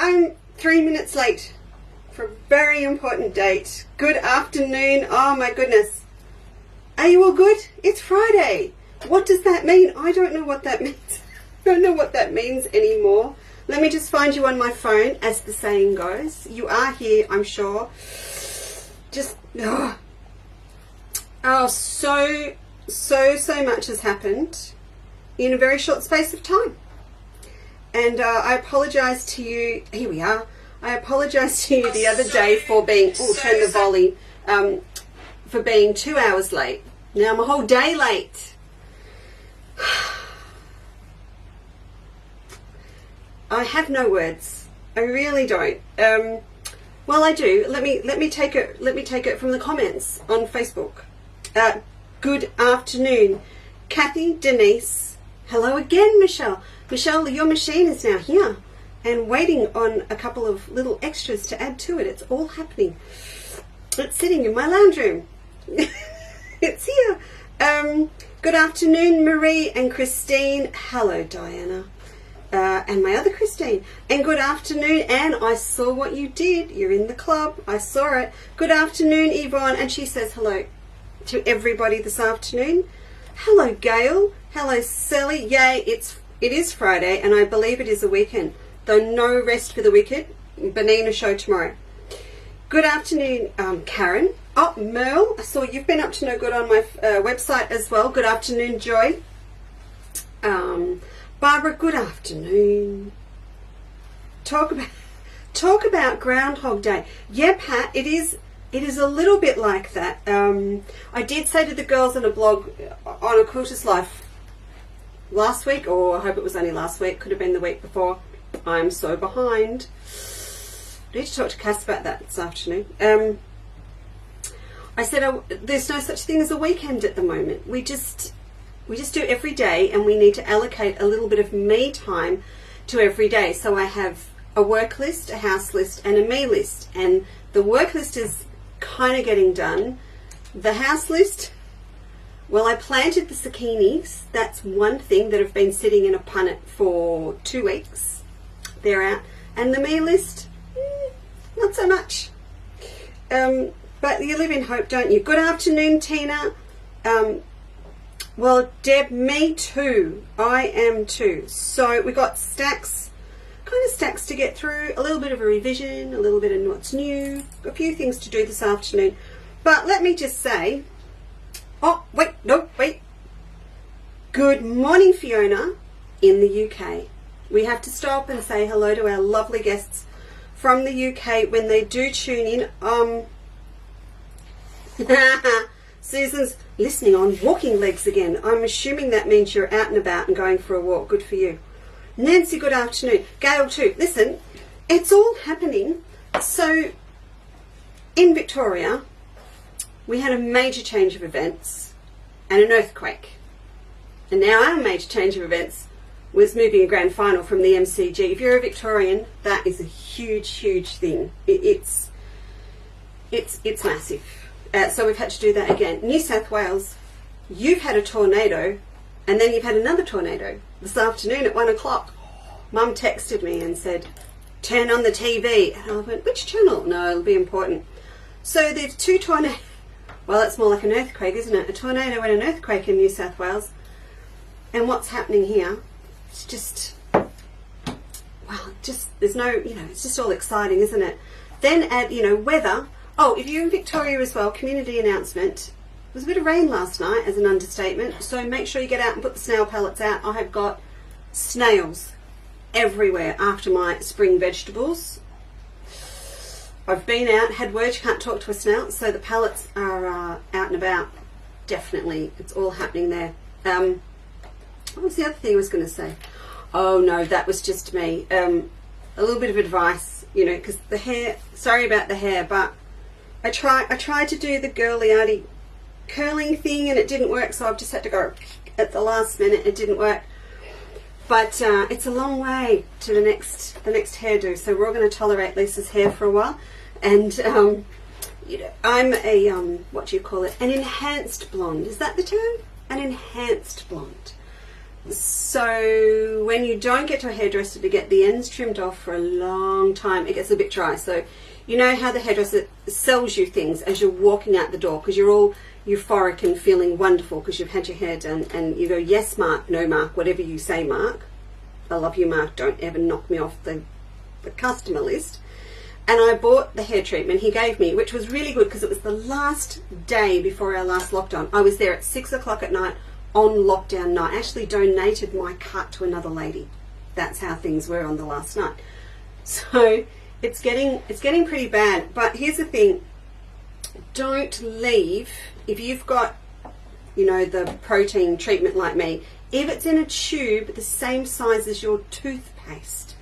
I'm 3 minutes late for a very important date. Good afternoon. Oh my goodness. Are you all good? It's Friday. What does that mean? I don't know what that means. I don't know what that means anymore. Let me just find you on my phone, as the saying goes. You are here, I'm sure. Just, so much has happened in a very short space of time. And I apologise to you. Here we are. I apologised to you the other day for being, turn the volume, for being 2 hours late. Now I'm a whole day late. I have no words. I really don't. Well, I do. Let me take it from the comments on Facebook. Good afternoon, Kathy, Denise. Hello again, Michelle. Michelle, your machine is now here and waiting on a couple of little extras to add to it. It's all happening. It's sitting in my lounge room. It's here. Good afternoon, Marie and Christine. Hello, Diana. And my other Christine. And good afternoon, Anne. I saw what you did. You're in the club. I saw it. Good afternoon, Yvonne. And she says hello to everybody this afternoon. Hello, Gail. Hello, Sally. Yay, it is Friday, and I believe it is a weekend. Though no rest for the wicked. Benina show tomorrow. Good afternoon, Karen. Oh, Merle. I saw you've been up to no good on my website as well. Good afternoon, Joy. Barbara, good afternoon. Talk about Groundhog Day. Yeah, Pat, it is a little bit like that. I did say to the girls on a blog on a Quilter's Life last week, or I hope it was only last week, could have been the week before. I'm so behind. I need to talk to Cass about that this afternoon. I said there's no such thing as a weekend at the moment. We just do every day, and we need to allocate a little bit of me time to every day. So I have a work list, a house list, and a me list. And the work list is kind of getting done. The house list, well, I planted the zucchinis. That's one thing that have been sitting in a punnet for 2 weeks. They're out. And the me list, not so much. But you live in hope, don't you? Good afternoon, Tina. Well, Deb, me too. I am too. So we got stacks to get through, a little bit of a revision, a little bit of what's new, a few things to do this afternoon. But let me just say, wait. Good morning, Fiona, in the UK. We have to stop and say hello to our lovely guests from the UK when they do tune in. Susan's listening on walking legs again. I'm assuming that means you're out and about and going for a walk. Good for you. Nancy, good afternoon. Gail too. Listen, it's all happening. So in Victoria, we had a major change of events and an earthquake. And now our major change of events was moving a grand final from the MCG. If you're a Victorian, that is a huge, huge thing. It's massive. So we've had to do that again. New South Wales, you've had a tornado, and then you've had another tornado. This afternoon at 1 o'clock, Mum texted me and said, turn on the TV. And I went, which channel? No, it'll be important. So there's 2 tornadoes. Well, that's more like an earthquake, isn't it? A tornado and an earthquake in New South Wales. And what's happening here, it's just, well, there's no, it's just all exciting, isn't it? Then add, weather. Oh, if you're in Victoria as well, community announcement. There was a bit of rain last night, as an understatement, so make sure you get out and put the snail pellets out. I have got snails everywhere after my spring vegetables. I've been out, had words, can't talk to a snail, so the pellets are out and about. Definitely, it's all happening there. What was the other thing I was going to say? Oh no, that was just me. A little bit of advice, because the hair, sorry about the hair, but I tried to do the girly arty curling thing and it didn't work, so I've just had to go at the last minute. It didn't work, but it's a long way to the next hairdo, so we're all going to tolerate Lisa's hair for a while. And I'm a what do you call it, an enhanced blonde, is that the term? An enhanced blonde. So when you don't get to a hairdresser to get the ends trimmed off for a long time, it gets a bit dry. So you know how the hairdresser sells you things as you're walking out the door, because you're all euphoric and feeling wonderful because you've had your hair done, and you go, yes Mark, no Mark, whatever you say Mark, I love you Mark, don't ever knock me off the customer list. And I bought the hair treatment he gave me, which was really good because it was the last day before our last lockdown. I was there at 6 o'clock at night on lockdown night. I actually donated my cut to another lady. That's how things were on the last night. So it's getting pretty bad. But here's the thing, don't leave, if you've got, you know, the protein treatment like me, if it's in a tube the same size as your toothpaste,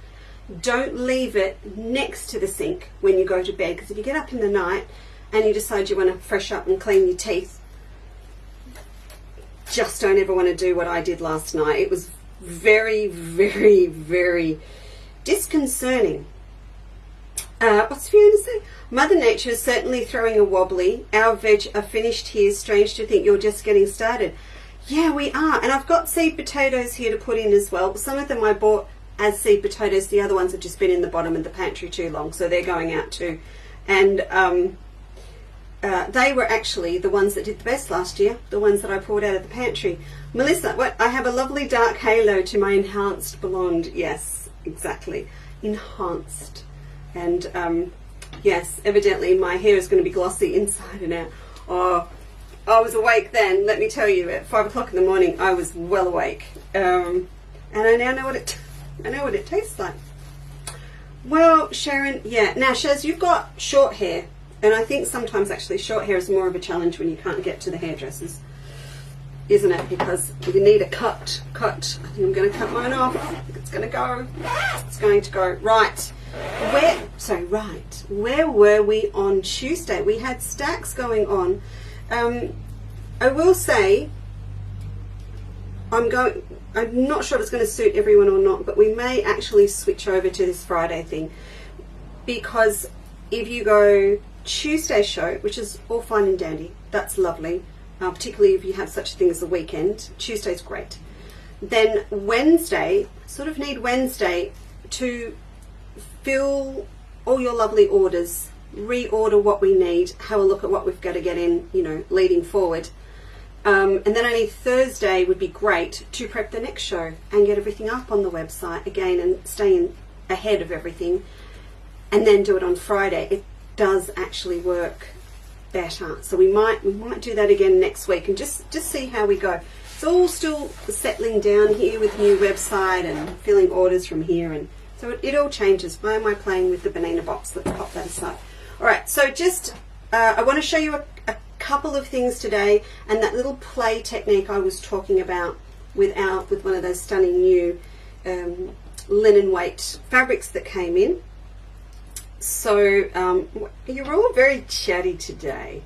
don't leave it next to the sink when you go to bed, because if you get up in the night and you decide you want to fresh up and clean your teeth, just don't ever want to do what I did last night. It was very, very, very disconcerting. What's Fiona say? Mother Nature is certainly throwing a wobbly. Our veg are finished here. Strange to think you're just getting started. Yeah, we are. And I've got seed potatoes here to put in as well. Some of them I bought as seed potatoes. The other ones have just been in the bottom of the pantry too long, so they're going out too. And they were actually the ones that did the best last year, the ones that I pulled out of the pantry. Melissa, what? I have a lovely dark halo to my enhanced blonde. Yes, exactly. Enhanced. And yes, evidently my hair is going to be glossy inside and out. Oh, I was awake then, let me tell you. At 5 o'clock in the morning, I was well awake. And I now know what it tastes like. Well, Sharon, yeah. Now, Shaz, you've got short hair. And I think sometimes actually short hair is more of a challenge when you can't get to the hairdressers, isn't it? Because you need a cut. I think I'm going to cut mine off. It's going to go. It's going to go. Right. Where were we on Tuesday? We had stacks going on. I will say, I'm not sure if it's going to suit everyone or not, but we may actually switch over to this Friday thing, because if you go Tuesday show, which is all fine and dandy, that's lovely, particularly if you have such a thing as a weekend, Tuesday's great. Then Wednesday, sort of need Wednesday to fill all your lovely orders, reorder what we need, have a look at what we've got to get in, you know, leading forward. And then only Thursday would be great to prep the next show and get everything up on the website again and stay ahead of everything, and then do it on Friday. It does actually work better. So we might do that again next week and just see how we go. It's all still settling down here with new website and filling orders from here, and so it all changes. Why am I playing with the banana box? Let's pop that aside. All right, so just I want to show you a couple of things today, and that little play technique I was talking about with one of those stunning new linen weight fabrics that came in. So you're all very chatty today.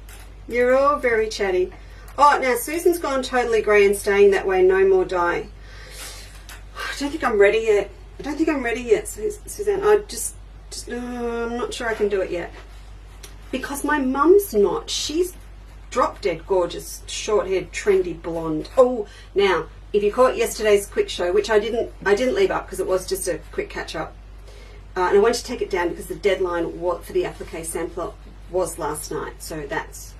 You're all very chatty. Oh, now Susan's gone totally grey and staying that way. No more dye. I don't think I'm ready yet. Suzanne. I'm not sure I can do it yet, because my mum's not. She's drop dead gorgeous, short-haired, trendy blonde. Oh, now if you caught yesterday's quick show, which I didn't leave up because it was just a quick catch up, and I wanted to take it down because the deadline for the applique sampler was last night. So that's,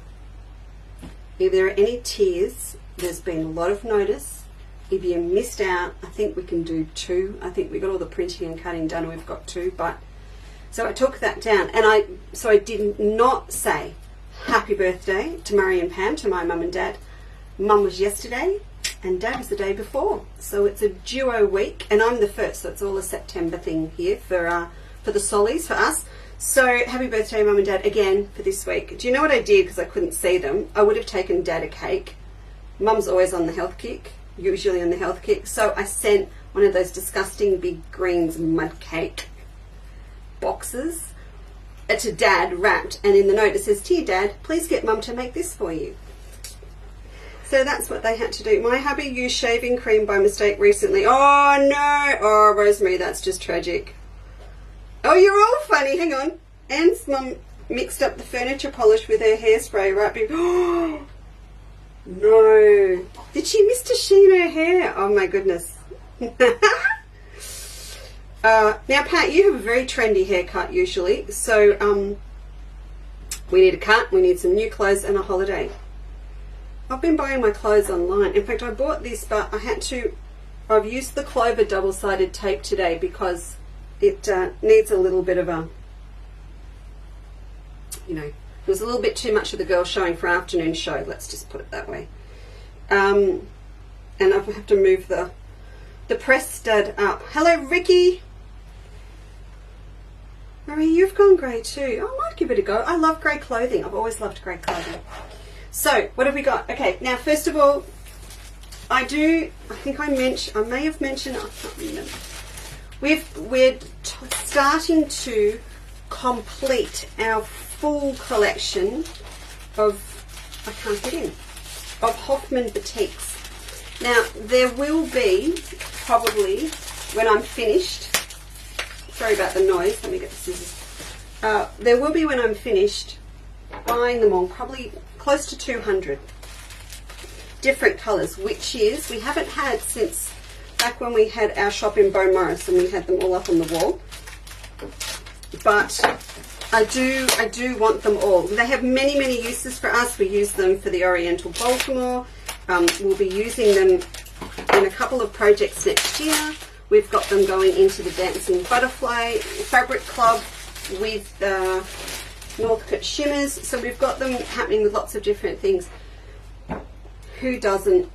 if there are any tears, there's been a lot of notice. If you missed out, I think we can do 2. I think we got all the printing and cutting done and we've got 2. But so I took that down, and I did not say happy birthday to Murray and Pam, to my mum and dad. Mum was yesterday and Dad was the day before. So it's a duo week, and I'm the first, so it's all a September thing here for the Sollies, for us. So happy birthday, Mum and Dad, again for this week. Do you know what I did? Because I couldn't see them. I would have taken Dad a cake. Mum's always on the health kick, usually on the health kick. So I sent one of those disgusting big greens mud cake boxes to Dad, wrapped, and in the note it says, "Dear Dad, please get Mum to make this for you." So that's what they had to do. My hubby used shaving cream by mistake recently. Oh no! Oh, Rosemary, that's just tragic. Oh, you're all funny. Hang on. Anne's mum mixed up the furniture polish with her hairspray right before. No. Did she miss to sheen her hair? Oh my goodness. Now Pat, you have a very trendy haircut usually, so we need a cut, we need some new clothes and a holiday. I've been buying my clothes online. In fact, I bought this, but I've used the Clover double-sided tape today because it needs a little bit of a, it was a little bit too much of the girl showing for afternoon show, let's just put it that way. And I have to move the press stud up. Hello, Ricky. Marie, you've gone grey too. I might give it a go. I love grey clothing. I've always loved grey clothing. So, what have we got? Okay, now first of all, I may have mentioned, I can't remember. We're starting to complete our full collection of Hoffman batiks. Now, there will be, probably, when I'm finished, sorry about the noise, let me get the scissors. There will be, when I'm finished, buying them all, probably close to 200 different colours, which is, we haven't had since back when we had our shop in Bow Morris and we had them all up on the wall. But I do want them all. They have many, many uses for us. We use them for the Oriental Baltimore. We'll be using them in a couple of projects next year. We've got them going into the Dancing Butterfly Fabric Club with Northcote Shimmers. So we've got them happening with lots of different things. Who doesn't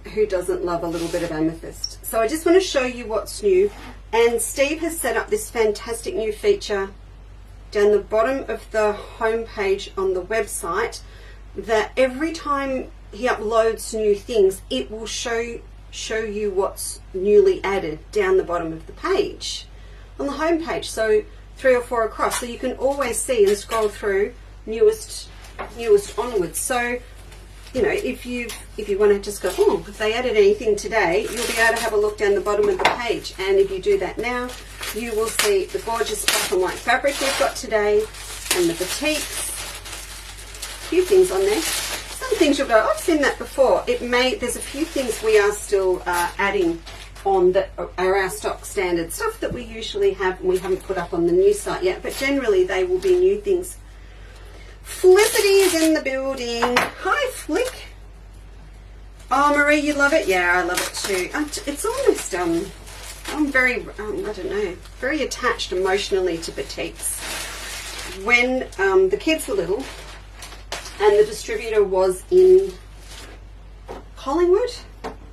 love a little bit of amethyst? So I just want to show you what's new. And Steve has set up this fantastic new feature down the bottom of the home page on the website, that every time he uploads new things, it will show you what's newly added down the bottom of the page on the home page. So 3 or 4 across, so you can always see and scroll through newest onwards. So if you want to just go, oh, if they added anything today, you'll be able to have a look down the bottom of the page. And if you do that now, you will see the gorgeous black and white fabric we've got today, and the batiks. A few things on there. Some things you'll go, I've seen that before. There's a few things we are still adding on that are our stock standard stuff that we usually have and we haven't put up on the new site yet, but generally they will be new things. Felicity is in the building. Hi, Flick. Oh, Marie, you love it? Yeah, I love it too. It's almost, I'm very, I don't know, very attached emotionally to batiks. When the kids were little and the distributor was in Collingwood,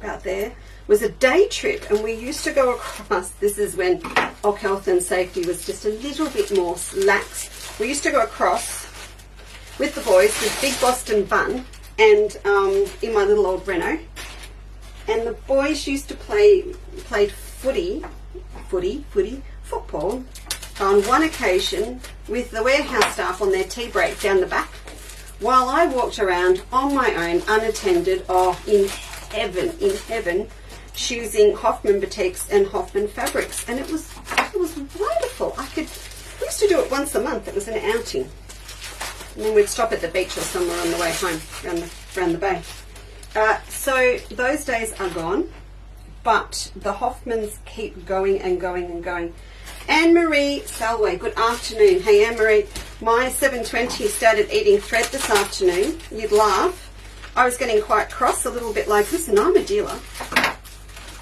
about there, was a day trip, and we used to go across, this is when Oc Health and Safety was just a little bit more lax. We used to go across with the boys with big Boston bun and in my little old Renault, and the boys used to played football on one occasion with the warehouse staff on their tea break down the back, while I walked around on my own unattended, in heaven, choosing Hoffman batiks and Hoffman fabrics, and it was wonderful. We used to do it once a month. It was an outing. And then we'd stop at the beach or somewhere on the way home around the bay. So those days are gone, but the Hoffmans keep going and going and going. Anne-Marie Salway, good afternoon. Hey Anne-Marie, my 720 started eating thread this afternoon. You'd laugh. I was getting quite cross, a little bit like, listen, I'm a dealer.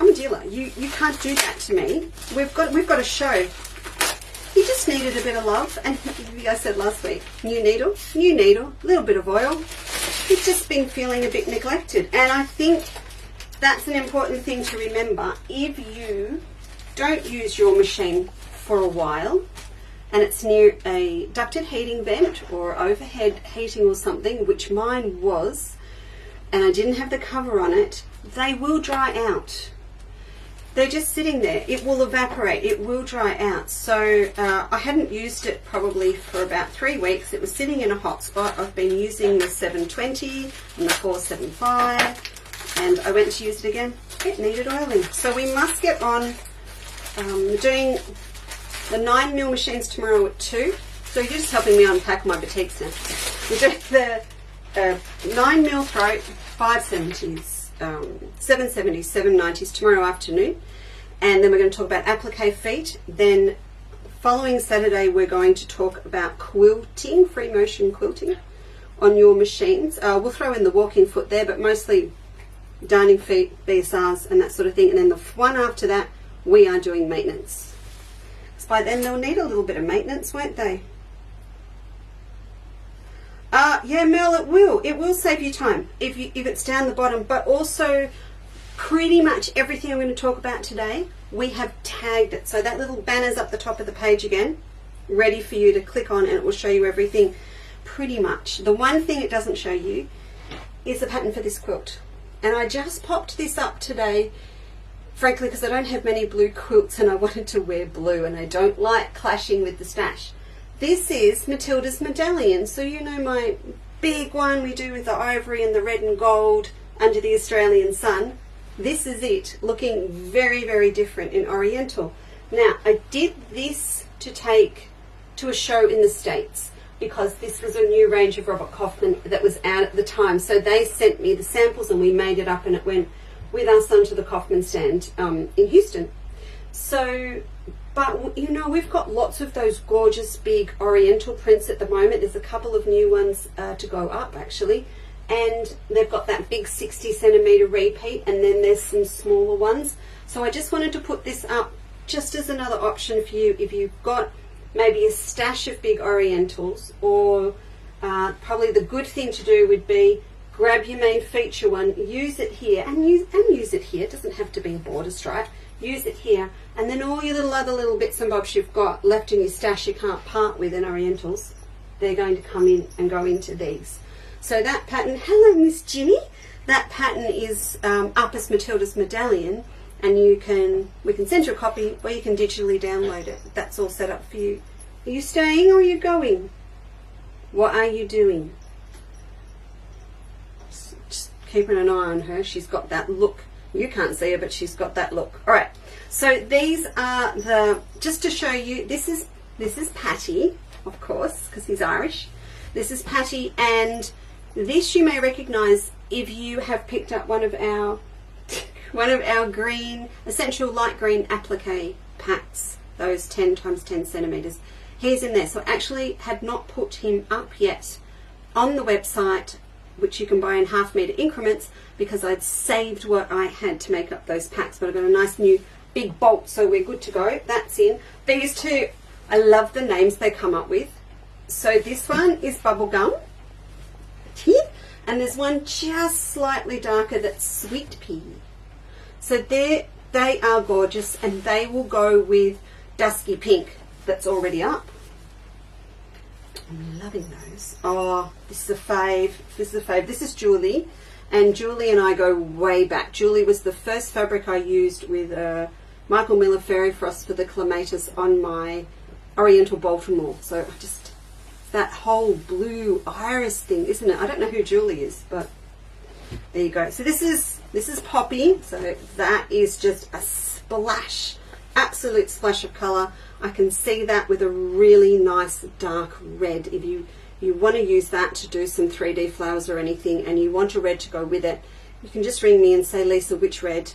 You can't do that to me. We've got a show. He just needed a bit of love, and I said last week, new needle, a little bit of oil. He's just been feeling a bit neglected, and I think that's an important thing to remember. If you don't use your machine for a while, and it's near a ducted heating vent or overhead heating or something, which mine was, and I didn't have the cover on it, they will dry out. They're just sitting there. It will evaporate. It will dry out. So I hadn't used it probably for about 3 weeks. It was sitting in a hot spot. I've been using the 720 and the 475, and I went to use it again. It needed oiling. So we must get on doing the 9mm machines tomorrow at 2. So you're just helping me unpack my batiks now. We're doing 9mm throat, 570s, 770s, 790s tomorrow afternoon. And then we're going to talk about applique feet. Then following Saturday, we're going to talk about quilting, free motion quilting on your machines. We'll throw in the walking foot there, but mostly darning feet, BSRs and that sort of thing. And then the one after that, we are doing maintenance. So by then they'll need a little bit of maintenance, won't they? Yeah, Mel, it will. It will save you time if it's down the bottom, but also pretty much everything I'm going to talk about today, we have tagged it. So that little banner's up the top of the page again, ready for you to click on, and it will show you everything pretty much. The one thing it doesn't show you is the pattern for this quilt. And I just popped this up today, frankly, because I don't have many blue quilts and I wanted to wear blue and I don't like clashing with the stash. This is Matilda's Medallion. So you know my big one we do with the ivory and the red and gold under the Australian sun. This is it, looking very, very different in Oriental. Now, I did this to take to a show in the States because this was a new range of Robert Kaufman that was out at the time. So they sent me the samples and we made it up and it went with us onto the Kaufman stand in Houston. So, but you know, we've got lots of those gorgeous big Oriental prints at the moment. There's a couple of new ones to go up actually. And they've got that big 60 centimeter repeat, and then there's some smaller ones. So I just wanted to put this up just as another option for you if you've got maybe a stash of big Orientals, or probably the good thing to do would be grab your main feature one, use it here, and use it here. It doesn't have to be a border stripe. Use it here, and then all your little other little bits and bobs you've got left in your stash you can't part with in Orientals, they're going to come in and go into these. So that pattern, hello Miss Ginny, that pattern is up as Matilda's Medallion, and we can send you a copy or you can digitally download it. That's all set up for you. Are you staying or are you going? What are you doing? Just keeping an eye on her. She's got that look. You can't see her, but she's got that look. All right. So these are just to show you, this is Patty, of course, because he's Irish. This is Patty, and this you may recognize if you have picked up one of our green, essential light green applique packs, those 10 times 10 centimeters. He's in there. So I actually had not put him up yet on the website, which you can buy in half-meter increments, because I'd saved what I had to make up those packs. But I've got a nice new big bolt, so we're good to go. That's in. These two, I love the names they come up with. So this one is Bubblegum, and there's one just slightly darker that's Sweet Pea. So they are gorgeous, and they will go with Dusky Pink that's already up. I'm loving those. Oh, this is a fave. This is a fave. This is Julie, and Julie and I go way back. Julie was the first fabric I used with Michael Miller Fairy Frost for the clematis on my Oriental Baltimore. So I just, that whole blue iris thing, isn't it? I don't know who Julie is, but there you go. So this is Poppy. So that is just a splash, absolute splash of colour. I can see that with a really nice dark red. If you want to use that to do some 3D flowers or anything, and you want a red to go with it, you can just ring me and say, Lisa, which red?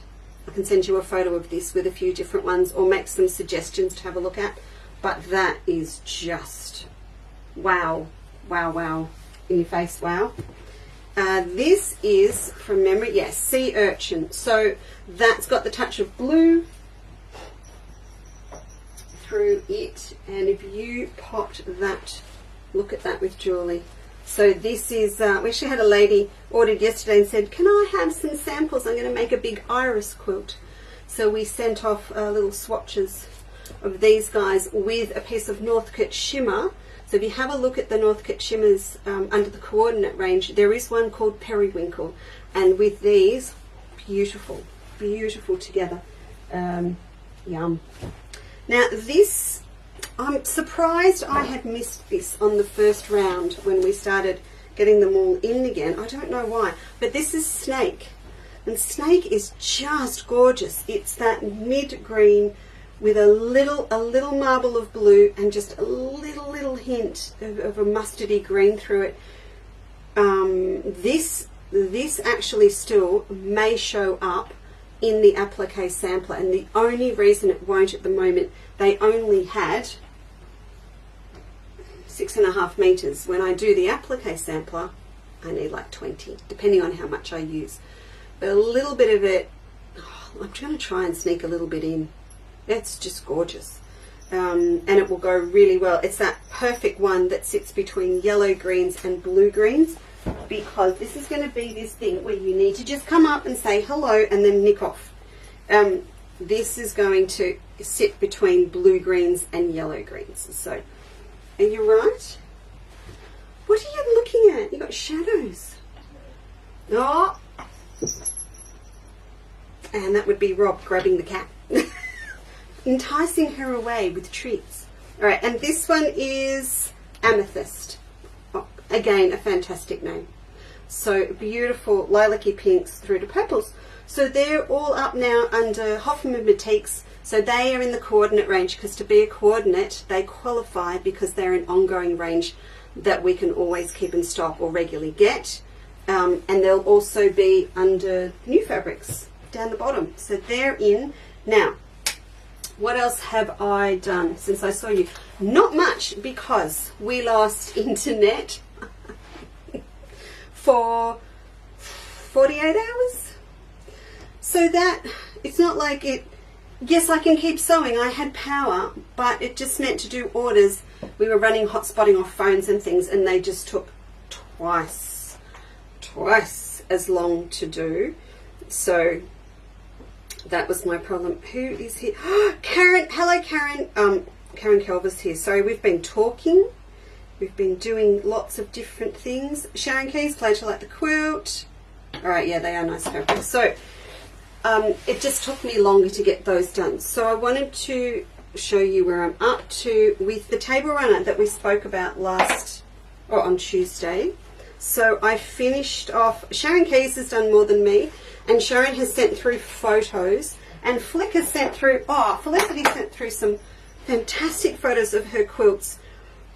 I can send you a photo of this with a few different ones, or make some suggestions to have a look at. But that is just wow, wow, wow, in your face, wow. This is, from memory, yes, Sea Urchin. So that's got the touch of blue through it, and if you popped that, look at that with Julie. So this is, we actually had a lady ordered yesterday and said, can I have some samples? I'm going to make a big iris quilt. So we sent off little swatches of these guys with a piece of Northcote shimmer. So if you have a look at the Northcote shimmers under the coordinate range, there is one called Periwinkle, and with these, beautiful, beautiful together. Yum. Now this, I'm surprised I had missed this on the first round when we started getting them all in again. I don't know why, but this is Snake, and Snake is just gorgeous. It's that mid green with a little marble of blue and just a little hint of a mustardy green through it. this actually still may show up in the applique sampler, and the only reason it won't at the moment, they only had 6.5 meters. When I do the applique sampler, I need like 20, depending on how much I use. But a little bit of it, I'm going to try and sneak a little bit in. It's just gorgeous. And it will go really well. It's that perfect one that sits between yellow greens and blue greens, because this is going to be this thing where you need to just come up and say hello and then nick off. This is going to sit between blue greens and yellow greens. So, are you right? What are you looking at? You got shadows. Oh, and that would be Rob grabbing the cat. Enticing her away with treats. All right, and this one is Amethyst. Oh, again, a fantastic name. So beautiful lilac-y pinks through to purples. So they're all up now under Hoffman Boutiques. So they are in the coordinate range, because to be a coordinate, they qualify because they're an ongoing range that we can always keep in stock or regularly get. And they'll also be under new fabrics down the bottom. So they're in. Now, what else have I done since I saw you? Not much, because we lost internet for 48 hours. So that, it's not like it, yes, I can keep sewing. I had power, but it just meant to do orders. We were running hotspotting off phones and things, and they just took twice as long to do. So that was my problem. Who is here? Karen. Hello, Karen. Karen Kelver's here. Sorry, we've been talking. We've been doing lots of different things. Sharon Keys, Play to Like the Quilt. All right, yeah, they are nice fabrics. So it just took me longer to get those done. So I wanted to show you where I'm up to with the table runner that we spoke about on Tuesday. So I finished off. Sharon Keys has done more than me. And Sharon has sent through photos, and Flick has sent through, Felicity sent through some fantastic photos of her quilts.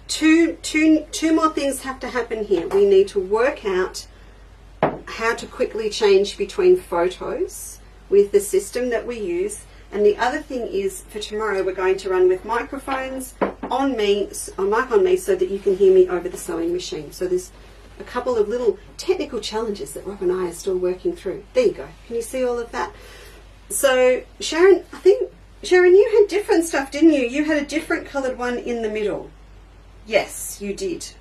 Two more things have to happen here. We need to work out how to quickly change between photos with the system that we use. And the other thing is, for tomorrow, we're going to run with microphones on me, mic on me, so that you can hear me over the sewing machine. So there's a couple of little technical challenges that Rob and I are still working through. There you go. Can you see all of that? So Sharon, I think, Sharon, you had different stuff, didn't you? You had a different coloured one in the middle. Yes, you did.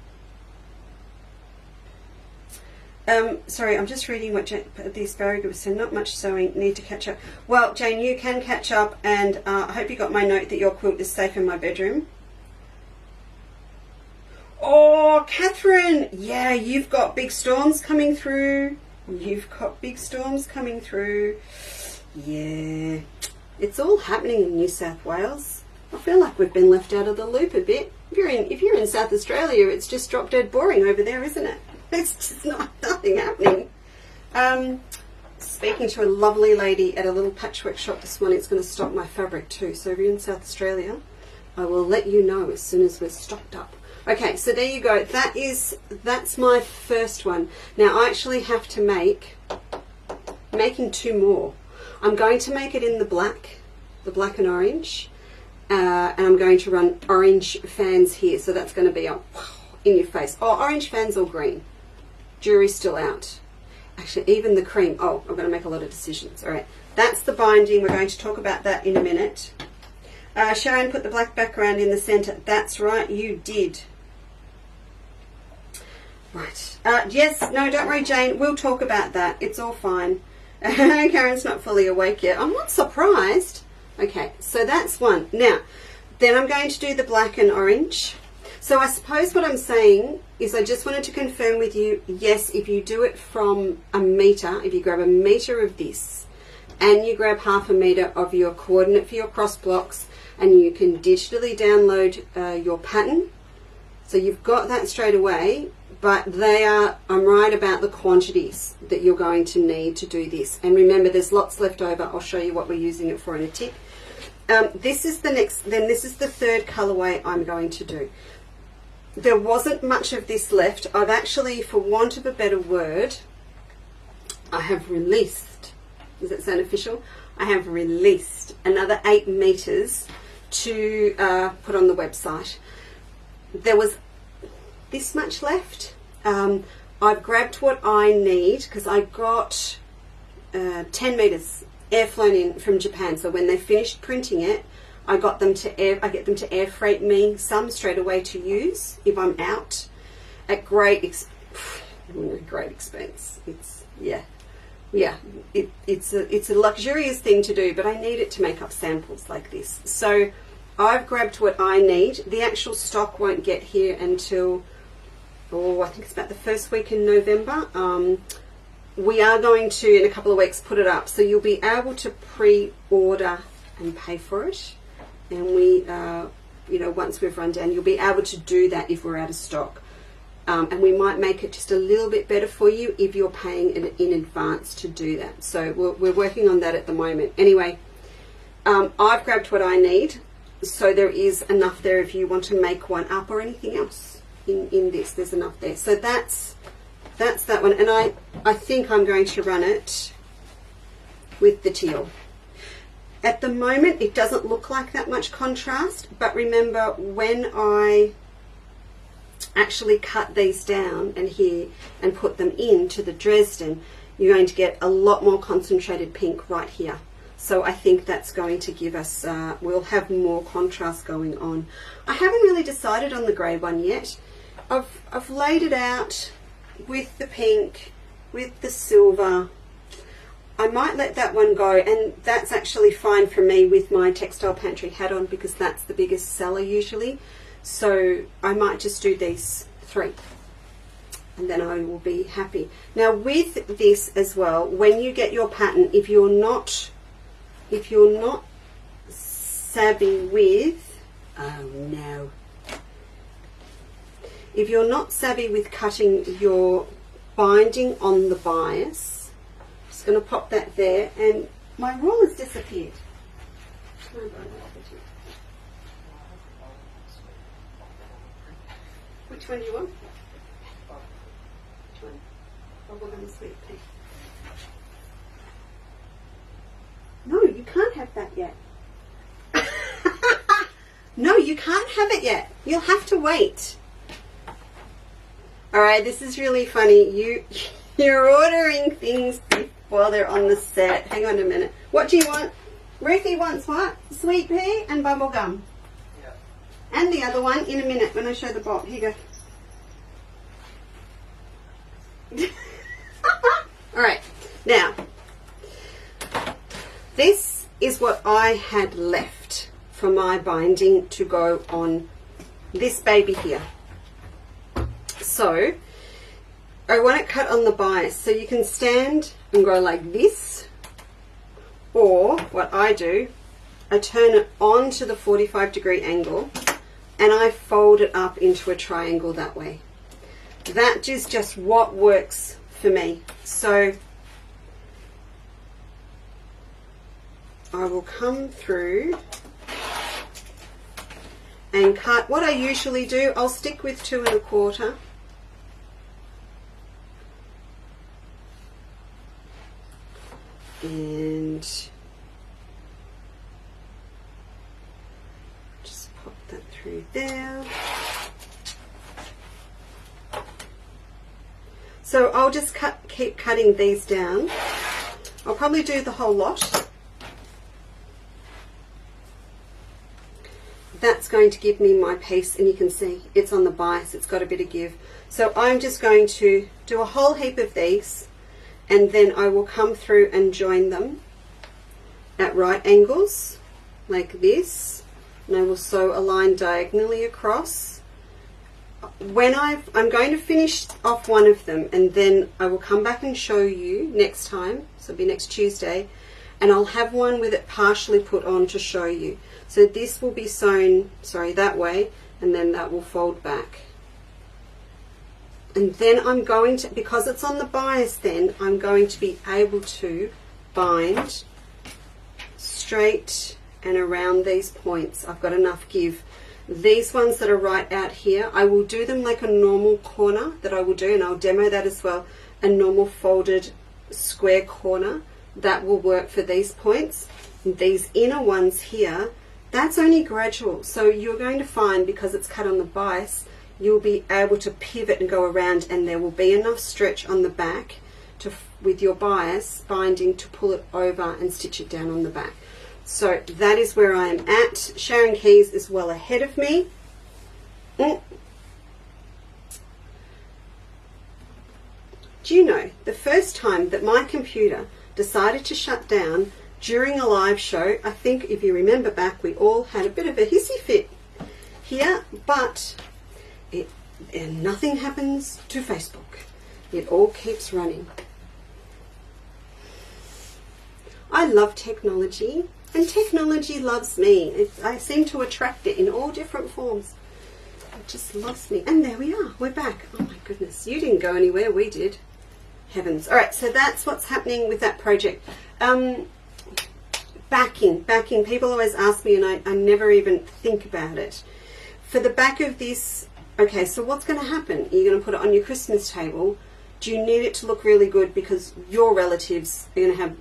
Sorry, I'm just reading what the asparagus said. Not much sewing, need to catch up. Well, Jane, you can catch up, and I hope you got my note that your quilt is safe in my bedroom. Oh, Catherine, yeah, you've got big storms coming through. You've got big storms coming through. Yeah, it's all happening in New South Wales. I feel like we've been left out of the loop a bit. If you're in South Australia, it's just drop dead boring over there, isn't it? It's just nothing happening. Speaking to a lovely lady at a little patchwork shop this morning. It's going to stock my fabric too. So if you're in South Australia, I will let you know as soon as we're stocked up. Okay, so there you go. That's my first one. Now I actually have to making two more. I'm going to make it in the black and orange, and I'm going to run orange fans here. So that's going to be in your face. Oh, orange fans or green. Jury's still out. Actually, even the cream. Oh, I'm going to make a lot of decisions. All right, that's the binding. We're going to talk about that in a minute. Sharon put the black background in the center. That's right, you did. Right. Yes, no, don't worry, Jane. We'll talk about that. It's all fine. Karen's not fully awake yet. I'm not surprised. Okay, so that's one. Now, then I'm going to do the black and orange. So I suppose what I'm saying is I just wanted to confirm with you, yes, if you do it from a meter, if you grab a meter of this and you grab half a meter of your coordinate for your cross blocks, and you can digitally download your pattern. So you've got that straight away, but I'm right about the quantities that you're going to need to do this. And remember, there's lots left over. I'll show you what we're using it for in a tick. This is the third colorway I'm going to do. there wasn't much of this left. I've actually, for want of a better word, I have released, does that sound official? I have released another 8 meters to put on the website. There was this much left. I've grabbed what I need because I got 10 meters air flown in from Japan. So when they finished printing it, I get them to air freight me some straight away to use if I'm out at great expense. It's a luxurious thing to do, but I need it to make up samples like this. So I've grabbed what I need. The actual stock won't get here until, I think it's about the first week in November. We are going to, in a couple of weeks, put it up. So you'll be able to pre-order and pay for it. And we, once we've run down, you'll be able to do that if we're out of stock. And we might make it just a little bit better for you if you're paying in advance to do that. So we're working on that at the moment. Anyway, I've grabbed what I need. So there is enough there if you want to make one up or anything else in this. There's enough there. So that's that one. And I think I'm going to run it with the teal. At the moment, it doesn't look like that much contrast. But remember, when I actually cut these down and here and put them into the Dresden, you're going to get a lot more concentrated pink right here. So I think that's going to give us, we'll have more contrast going on. I haven't really decided on the grey one yet. I've laid it out with the pink, with the silver. I might let that one go, and that's actually fine for me with my Textile Pantry hat on because that's the biggest seller usually. So I might just do these 3 and then I will be happy. Now with this as well, when you get your pattern, if you're not savvy with, if you're not savvy with cutting your binding on the bias, I'm just going to pop that there, and my rule has disappeared. Which one do you want? Which one? Bubblegum sweet pea. No, you can't have that yet. No, you can't have it yet. You'll have to wait. Alright, this is really funny. You're ordering things while they're on the set. Hang on a minute. What do you want? Ruthie wants what? Sweet pea and bubblegum. Yeah. And the other one in a minute when I show the box. Here you go. Alright, now this is what I had left for my binding to go on this baby here. So I want it cut on the bias, so you can stand and go like this, or what I do, I turn it onto the 45-degree angle and I fold it up into a triangle that way. That is just what works for me. So I will come through and cut. What I usually do, I'll stick with 2 1/4. And just pop that through there. So I'll just keep cutting these down. I'll probably do the whole lot. That's going to give me my piece, and you can see it's on the bias, it's got a bit of give. So I'm just going to do a whole heap of these, and then I will come through and join them at right angles like this, and I will sew a line diagonally across. When I'm going to finish off one of them, and then I will come back and show you next time, so it'll be next Tuesday, and I'll have one with it partially put on to show you. So this will be sewn, that way, and then that will fold back. And then I'm going to, because it's on the bias then, I'm going to be able to bind straight and around these points. I've got enough give. These ones that are right out here, I will do them like a normal corner that I will do, and I'll demo that as well, a normal folded square corner. That will work for these points. And these inner ones here, that's only gradual. So you're going to find, because it's cut on the bias, you'll be able to pivot and go around, and there will be enough stretch on the back to, with your bias binding, to pull it over and stitch it down on the back. So that is where I am at. Sharon Keys is well ahead of me. Do you know, the first time that my computer decided to shut down during a live show, I think if you remember back, we all had a bit of a hissy fit here, but and nothing happens to Facebook. It all keeps running. I love technology, and technology loves me. I seem to attract it in all different forms. It just loves me. And there we are. We're back. Oh my goodness. You didn't go anywhere. We did. Heavens. All right. So that's what's happening with that project. Backing. People always ask me, and I never even think about it. For the back of this, okay, so what's going to happen? You're going to put it on your Christmas table. Do you need it to look really good because your relatives are going to have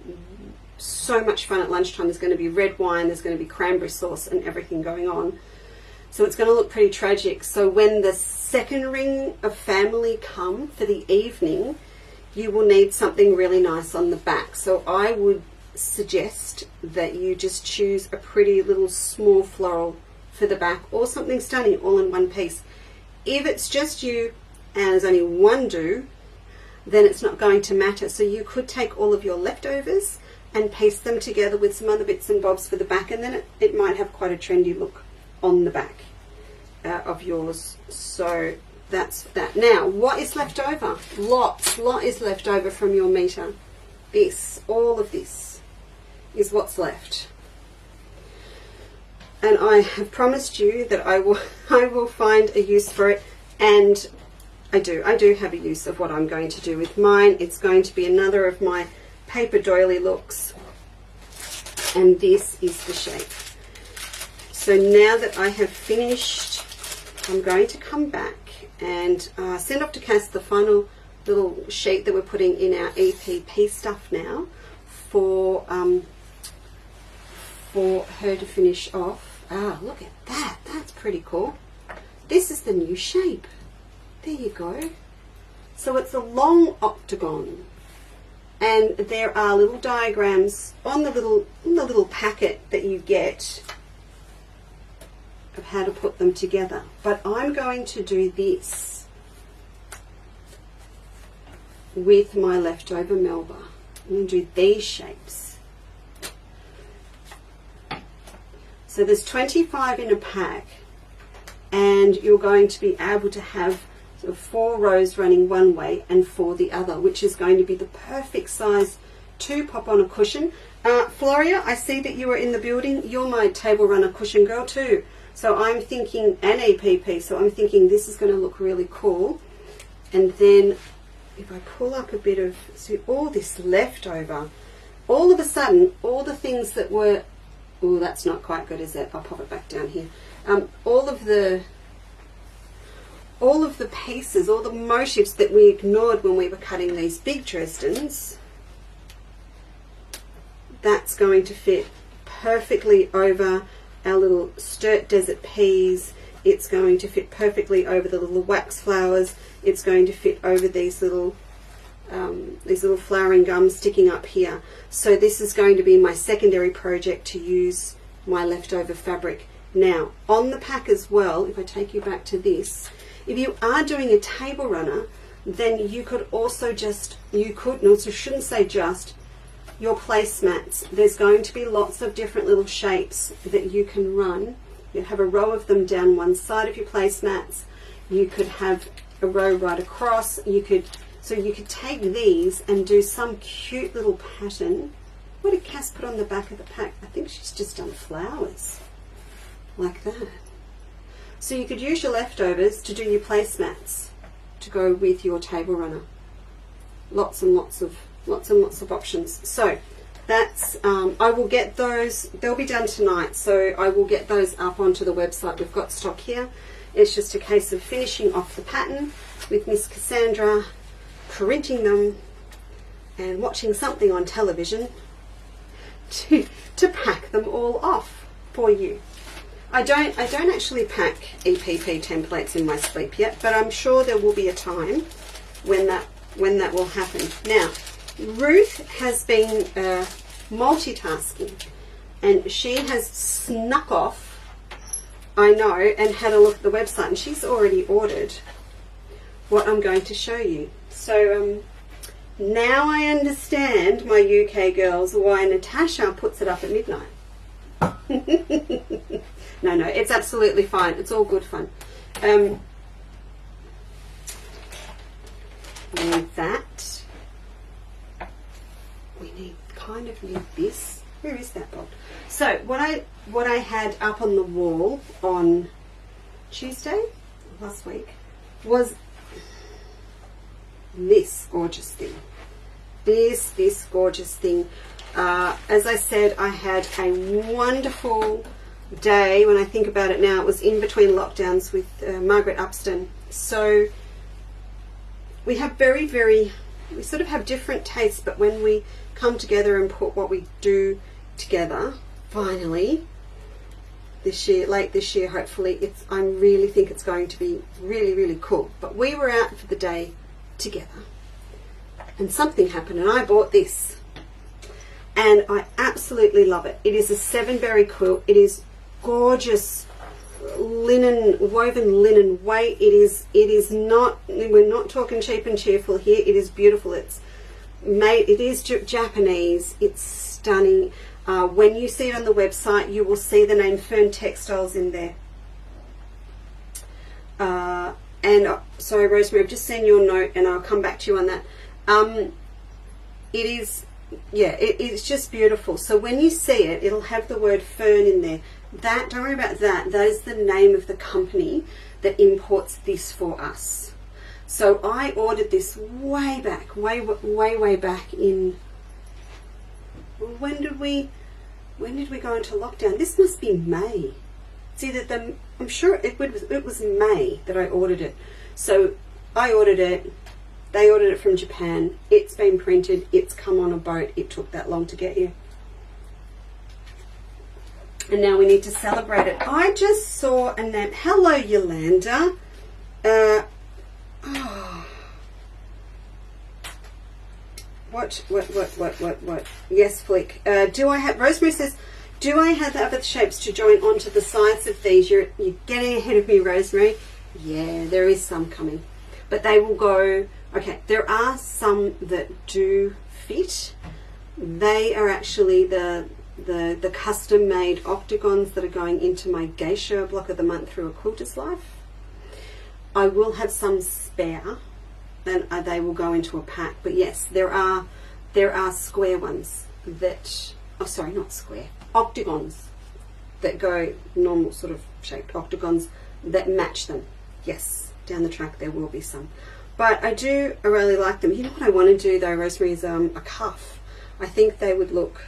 so much fun at lunchtime? There's going to be red wine, there's going to be cranberry sauce and everything going on. So it's going to look pretty tragic. So when the second ring of family come for the evening, you will need something really nice on the back. So I would suggest that you just choose a pretty little small floral for the back, or something stunning all in one piece. If it's just you and there's only one do, then it's not going to matter. So you could take all of your leftovers and paste them together with some other bits and bobs for the back, and then it might have quite a trendy look on the back of yours. So that's that. Now, what is left over? Lot is left over from your meter. All of this is what's left. And I have promised you that I will find a use for it, and I do have a use of what I'm going to do with mine. It's going to be another of my paper doily looks, and this is the shape. So now that I have finished, I'm going to come back and send off to Cass the final little sheet that we're putting in our EPP stuff now for her to finish off. Look at that. That's pretty cool. This is the new shape. There you go. So it's a long octagon, and there are little diagrams on the little packet that you get of how to put them together. But I'm going to do this with my leftover Melba. I'm going to do these shapes. So there's 25 in a pack, and you're going to be able to have sort of 4 rows running one way and 4 the other, which is going to be the perfect size to pop on a cushion. Floria, I see that you are in the building. You're my table runner cushion girl too. So I'm thinking, and EPP, so I'm thinking this is going to look really cool. And then if I pull up a bit of, see all this leftover, all of a sudden, all the things that were, oh, that's not quite good, is it? I'll pop it back down here. All of the pieces, all the motifs that we ignored when we were cutting these big Dresdens, that's going to fit perfectly over our little Sturt Desert peas. It's going to fit perfectly over the little wax flowers. It's going to fit over these little flowering gums sticking up here. So this is going to be my secondary project to use my leftover fabric. Now, on the pack as well, if I take you back to this, if you are doing a table runner, then you could also shouldn't say just, your placemats. There's going to be lots of different little shapes that you can run. You have a row of them down one side of your placemats. You could have a row right across. So you could take these and do some cute little pattern. What did Cass put on the back of the pack? I think she's just done flowers like that. So you could use your leftovers to do your placemats to go with your table runner. Lots and lots of options. So that's I will get those, they'll be done tonight, so I will get those up onto the website. We've got stock here. It's just a case of finishing off the pattern with Miss Cassandra, printing them and watching something on television to pack them all off for you. I don't actually pack EPP templates in my sleep yet, but I'm sure there will be a time when that will happen. Now, Ruth has been multitasking, and she has snuck off, I know, and had a look at the website, and she's already ordered what I'm going to show you. So now I understand, my UK girls, why Natasha puts it up at midnight. No, it's absolutely fine. It's all good fun. We need that. We need this. Where is that bolt? So what I had up on the wall on Tuesday last week was this gorgeous thing. This gorgeous thing. As I said, I had a wonderful day. When I think about it now, it was in between lockdowns with Margaret Upston. So we have we sort of have different tastes, but when we come together and put what we do together, finally, late this year, hopefully, I really think it's going to be really, really cool. But we were out for the day together, and something happened, and I bought this. And I absolutely love it. It is a 7-berry quilt. It is gorgeous woven linen weight. It is not, we're not talking cheap and cheerful here. It is beautiful. It is Japanese. It's stunning. When you see it on the website, you will see the name Fern Textiles in there. Sorry, Rosemary, I've just seen your note, and I'll come back to you on that. It's just beautiful. So when you see it, it'll have the word fern in there. Don't worry about that. That is the name of the company that imports this for us. So I ordered this way back, way back in, when did we go into lockdown? This must be May. It's either I'm sure it was May that I ordered it. So I ordered it. They ordered it from Japan. It's been printed. It's come on a boat. It took that long to get here. And now we need to celebrate it. I just saw a name. Hello, Yolanda. What? Yes, Flick. Rosemary says, do I have other shapes to join onto the sides of these? You're getting ahead of me, Rosemary. Yeah, there is some coming. But they will go... Okay, there are some that do fit. They are actually the custom-made octagons that are going into my geisha block of the month through a quilter's life. I will have some spare, and they will go into a pack. But yes, there are square ones that... Oh, sorry, not square. Octagons that go normal sort of shaped octagons that match them. Yes, down the track there will be some. But I really like them. You know what I want to do though, Rosemary, is a cuff. I think they would look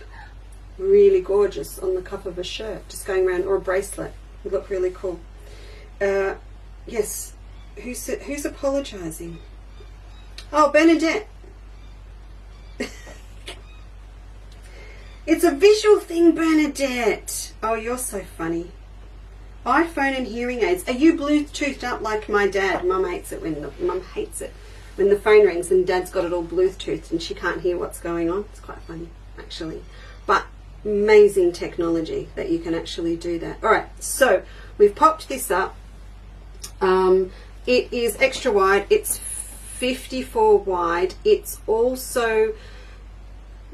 really gorgeous on the cuff of a shirt, just going around, or a bracelet. It would look really cool. Yes, who's apologising? Oh, Bernadette. It's a visual thing, Bernadette. Oh, you're so funny. iPhone and hearing aids. Are you Bluetoothed up like my dad? Mum hates it when the phone rings and Dad's got it all Bluetoothed and she can't hear what's going on. It's quite funny, actually. But amazing technology that you can actually do that. All right, so we've popped this up. It is extra wide. It's 54 wide. It's also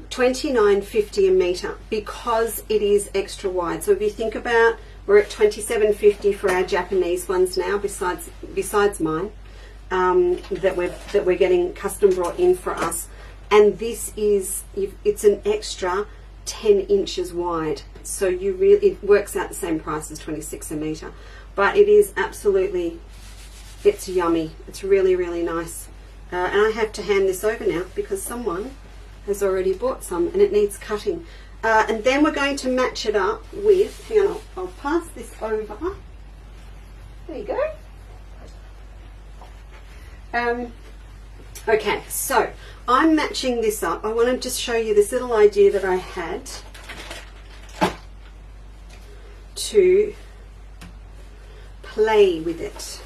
29.50 a metre because it is extra wide. So if you think about, we're at 27.50 for our Japanese ones now, besides mine, that we're getting custom brought in for us. And this is, it's an extra 10 inches wide. So it works out the same price as 26 a metre. But it is absolutely, it's yummy. It's really, really nice. And I have to hand this over now because someone has already bought some and it needs cutting. And then we're going to match it up with, hang on, I'll pass this over. There you go. Okay, so I'm matching this up. I want to just show you this little idea that I had to play with it.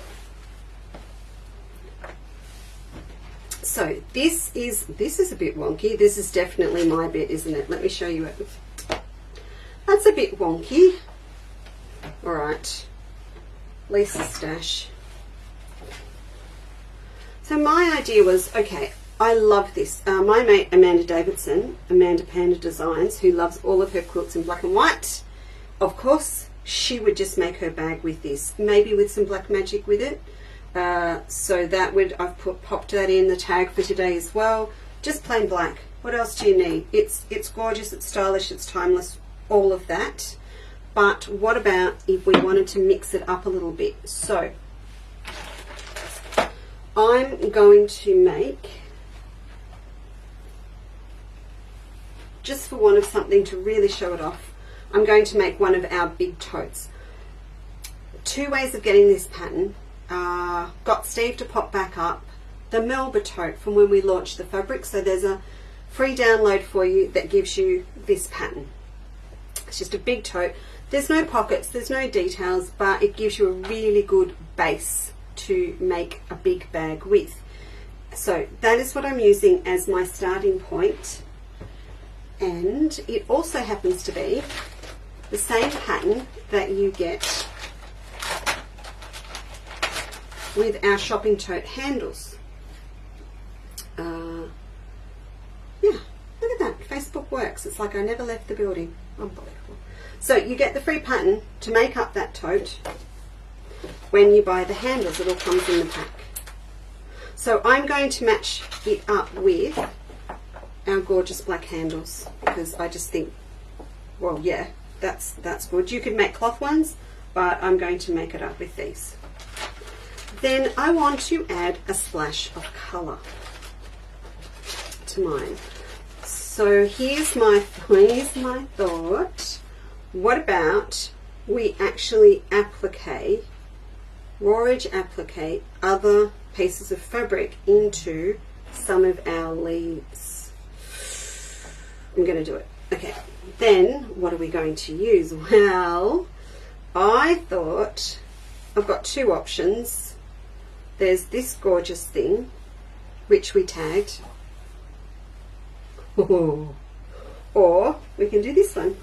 So this is a bit wonky. This is definitely my bit, isn't it? Let me show you it. That's a bit wonky. All right, Lisa's stash. So my idea was, okay, I love this. My mate Amanda Davidson, Amanda Panda Designs, who loves all of her quilts in black and white, of course, she would just make her bag with this, maybe with some black magic with it. So that would, I've popped that in the tag for today as well. Just plain black. What else do you need? It's gorgeous, it's stylish, it's timeless, all of that. But what about if we wanted to mix it up a little bit? So I'm going to make, just for want of something to really show it off, I'm going to make one of our big totes. Two ways of getting this pattern. Got Steve to pop back up the Melba tote from when we launched the fabric. So there's a free download for you that gives you this pattern. It's just a big tote. There's no pockets, there's no details, but it gives you a really good base to make a big bag with. So that is what I'm using as my starting point. And it also happens to be the same pattern that you get with our shopping tote handles. Yeah, look at that. Facebook works. It's like I never left the building. Unbelievable. So you get the free pattern to make up that tote when you buy the handles. It all comes in the pack. So I'm going to match it up with our gorgeous black handles because I just think, well, yeah, that's good. You could make cloth ones, but I'm going to make it up with these. Then I want to add a splash of colour to mine. So here's my thought. What about we actually applique, rawage applique other pieces of fabric into some of our leaves. I'm going to do it. Okay, then what are we going to use? Well, I thought I've got two options. There's this gorgeous thing, which we tagged. Oh. Or we can do this one.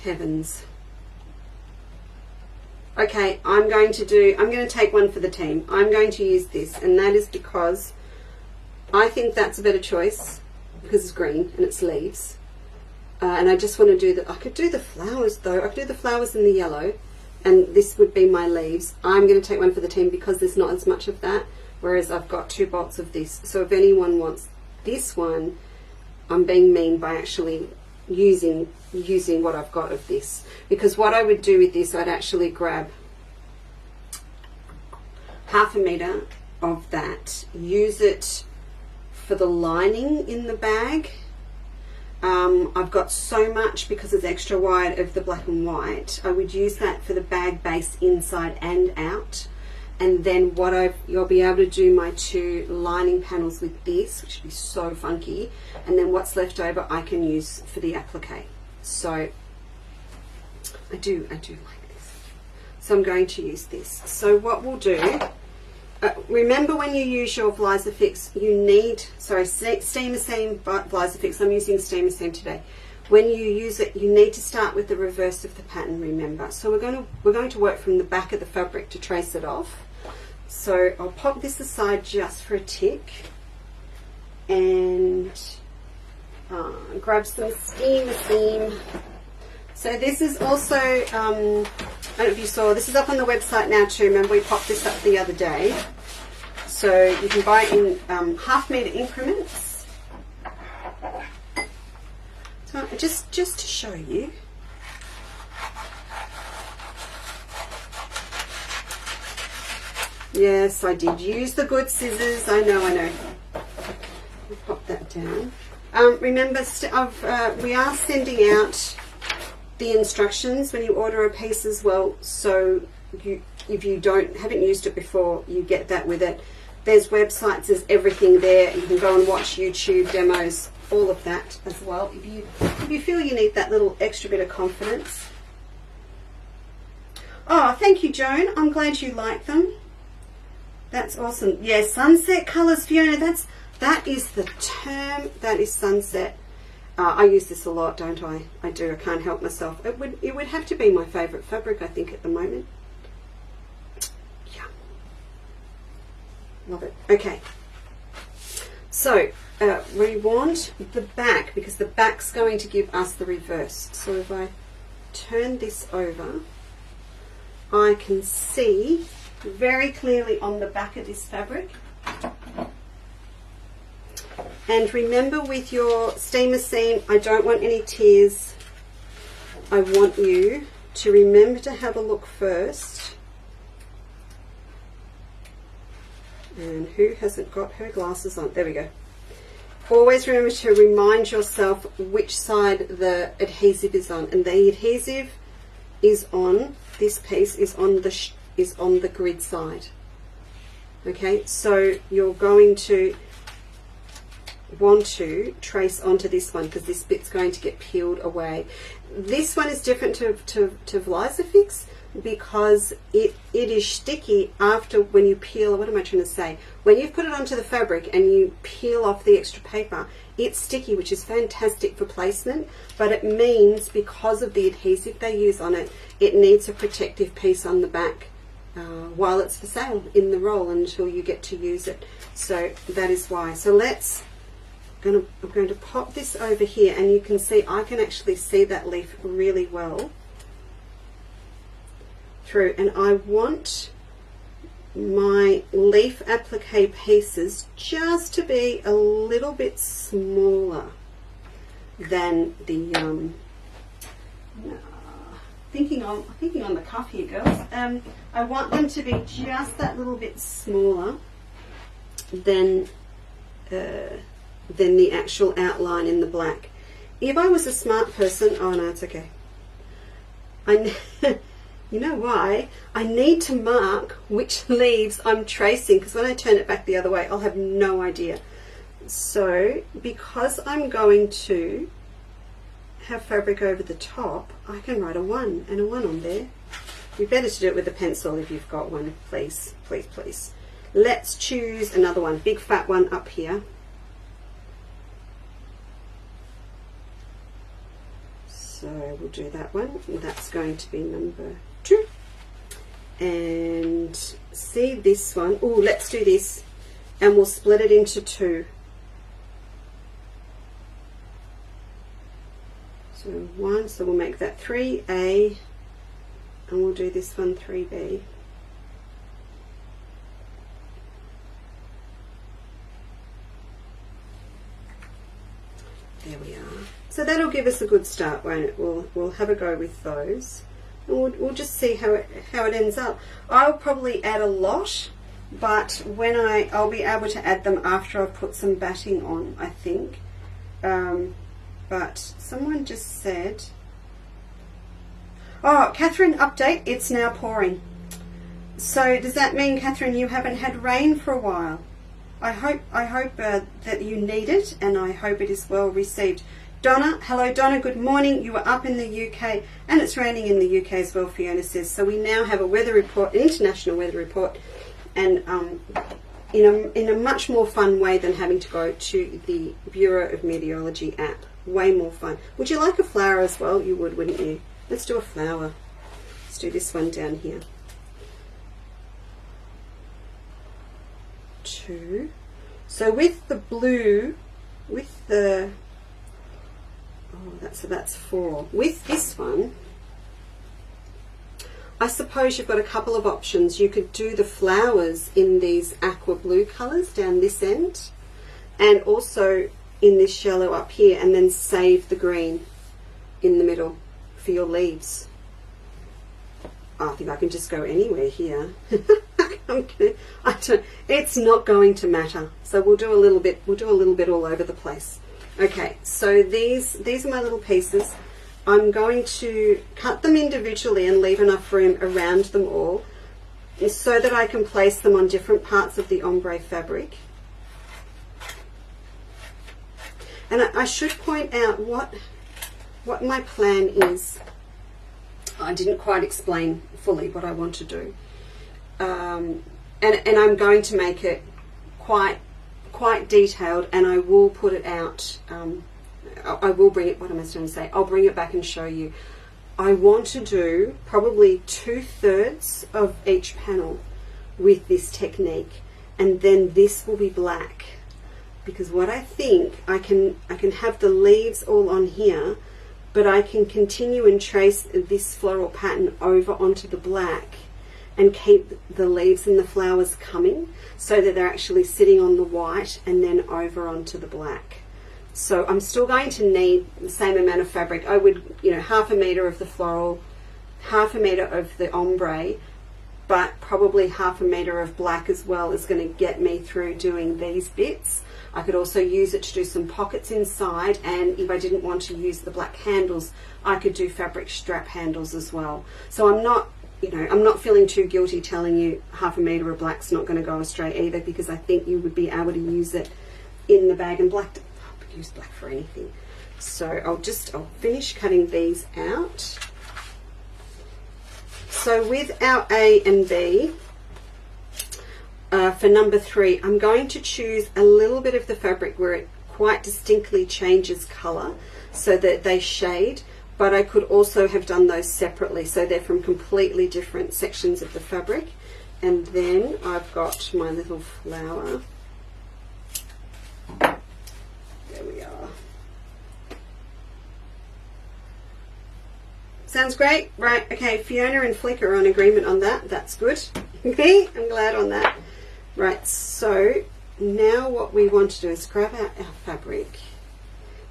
Heavens. Okay, I'm going to take one for the team. I'm going to use this, and that is because I think that's a better choice because it's green and it's leaves. And I just want to do I could do the flowers though. I could do the flowers in the yellow, and this would be my leaves. I'm going to take one for the team because there's not as much of that, whereas I've got 2 bolts of this. So if anyone wants this one, I'm being mean by actually using what I've got of this. Because what I would do with this, I'd actually grab 1/2 meter of that, use it for the lining in the bag. I've got so much because it's extra wide of the black and white. I would use that for the bag base inside and out, and then you'll be able to do my 2 lining panels with this, which would be so funky, and then what's left over I can use for the applique. So I do like this, so I'm going to use this. So what we'll do, remember when you use your Vliza Fix, you need, Steamer Seam Vliza Fix, I'm using Steamer Seam today. When you use it, you need to start with the reverse of the pattern, remember. So we're going to work from the back of the fabric to trace it off. So I'll pop this aside just for a tick and grab some Steamer Seam. So this is also, I don't know if you saw, this is up on the website now too. Remember we popped this up the other day. So you can buy it in 1/2 meter increments. So just to show you. Yes, I did use the good scissors. I know. I'll pop that down. Remember, we are sending out the instructions when you order a piece as well. So if you haven't used it before, you get that with it. There's websites, there's everything there. You can go and watch YouTube demos, all of that as well. If you feel you need that little extra bit of confidence. Oh, thank you, Joan. I'm glad you like them. That's awesome. Yeah, sunset colours, Fiona. That is the term. That is sunset. I use this a lot, don't I? I do. I can't help myself. It would have to be my favourite fabric, I think, at the moment. Yeah, love it. Okay. So we want the back, because the back's going to give us the reverse. So if I turn this over, I can see very clearly on the back of this fabric. And remember, with your steamer seam, I don't want any tears. I want you to remember to have a look first. And who hasn't got her glasses on? There we go. Always remember to remind yourself which side the adhesive is on. And the adhesive is on, this piece is on the grid side. Okay, so you're going to want to trace onto this one, because this bit's going to get peeled away. This one is different to Vlisafix, because it is sticky after, when you peel, what am I trying to say? When you've put it onto the fabric and you peel off the extra paper, it's sticky, which is fantastic for placement, but it means because of the adhesive they use on it, it needs a protective piece on the back while it's for sale in the roll until you get to use it. So that is why. So I'm going to pop this over here, and you can see, I can actually see that leaf really well through, and I want my leaf applique pieces just to be a little bit smaller than the thinking on the cuff here, girls. I want them to be just that little bit smaller than the actual outline in the black. If I was a smart person, oh no, it's okay. You know why? I need to mark which leaves I'm tracing, because when I turn it back the other way, I'll have no idea. So because I'm going to have fabric over the top, I can write a 1 and a 1 on there. You're better to do it with a pencil if you've got one, please, please, please. Let's choose another one, big fat one up here. So we'll do that one. That's going to be number 2. And see this one. Oh, let's do this, and we'll split it into 2. So 1, so we'll make that 3A, and we'll do this one 3B. There we are. So that'll give us a good start, won't it? We'll have a go with those, and we'll just see how it ends up. I'll probably add a lot, but when I'll be able to add them after I've put some batting on, I think. But someone just said, oh, Catherine, update, it's now pouring. So does that mean, Catherine, you haven't had rain for a while? I hope that you need it, and I hope it is well received. Donna, hello Donna, good morning. You are up in the UK, and it's raining in the UK as well, Fiona says. So we now have a weather report, an international weather report, and in a much more fun way than having to go to the Bureau of Meteorology app. Way more fun. Would you like a flower as well? You would, wouldn't you? Let's do a flower. Let's do this one down here. 2. So with the blue, with the, that's 4. With this one, I suppose you've got a couple of options. You could do the flowers in these aqua blue colours down this end, and also in this yellow up here, and then save the green in the middle for your leaves. I think I can just go anywhere here. It's not going to matter. So we'll do a little bit all over the place. Okay, so these are my little pieces. I'm going to cut them individually and leave enough room around them all so that I can place them on different parts of the ombre fabric. And I should point out what my plan is. I didn't quite explain fully what I want to do. And I'm going to make it quite detailed, and I will put it out. I will bring it, what am I trying to say? I'll bring it back and show you. I want to do probably 2/3 of each panel with this technique, and then this will be black. Because what I think, I can have the leaves all on here, but I can continue and trace this floral pattern over onto the black and keep the leaves and the flowers coming so that they're actually sitting on the white and then over onto the black. So I'm still going to need the same amount of fabric. I would, you know, 1/2 meter of the floral, 1/2 meter of the ombre, but probably 1/2 meter of black as well is going to get me through doing these bits. I could also use it to do some pockets inside, and if I didn't want to use the black handles, I could do fabric strap handles as well. So I'm not, you know, I'm not feeling too guilty telling you 1/2 meter of black's not going to go astray either, because I think you would be able to use it in the bag, and black, I'll use black for anything. So I'll finish cutting these out. So with our A and B, for number 3, I'm going to choose a little bit of the fabric where it quite distinctly changes colour so that they shade, but I could also have done those separately so they're from completely different sections of the fabric. And then I've got my little flower. There we are. Sounds great. Right, okay, Fiona and Flick are on agreement on that. That's good. Okay, I'm glad on that. Right, so now what we want to do is grab out our fabric.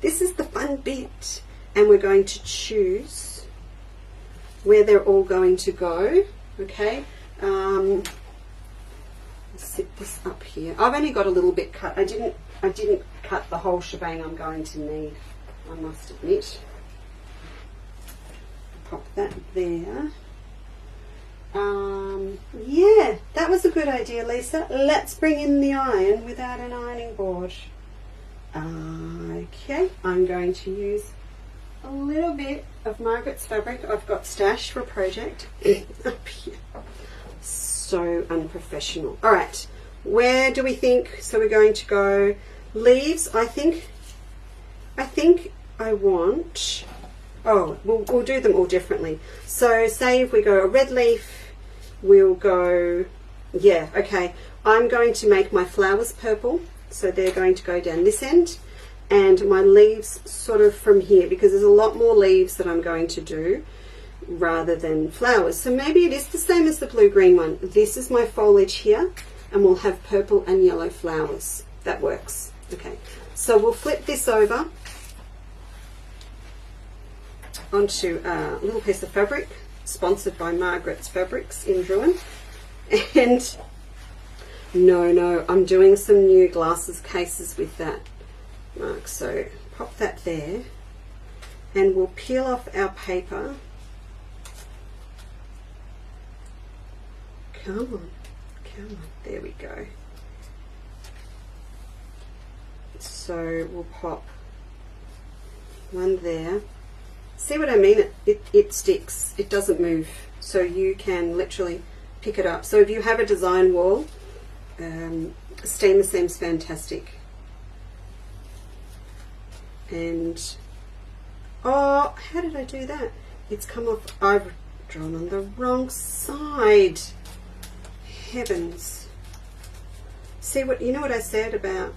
This is the fun bit, and we're going to choose where they're all going to go. Okay, sit this up here. I've only got a little bit cut. I didn't cut the whole shebang I'm going to need, I must admit. Pop that there. Yeah, that was a good idea, Lisa. Let's bring in the iron without an ironing board. Okay, I'm going to use a little bit of Margaret's fabric I've got stashed for a project up here. So unprofessional. All right, where do we think? So we're going to go leaves. I think I want. Oh, we'll do them all differently. So say if we go a red leaf, we'll go, yeah, okay. I'm going to make my flowers purple, so they're going to go down this end, and my leaves sort of from here, because there's a lot more leaves that I'm going to do rather than flowers. So maybe it is the same as the blue-green one. This is my foliage here, and we'll have purple and yellow flowers. That works. Okay, so we'll flip this over onto a little piece of fabric sponsored by Margaret's Fabrics in Druin. And no, I'm doing some new glasses cases with that, Mark. So pop that there, and we'll peel off our paper. Come on, there we go. So we'll pop one there. See what I mean? It sticks. It doesn't move. So you can literally pick it up. So if you have a design wall, steamer seam's fantastic. And, oh, how did I do that? It's come off. I've drawn on the wrong side. Heavens. See what, you know what I said about,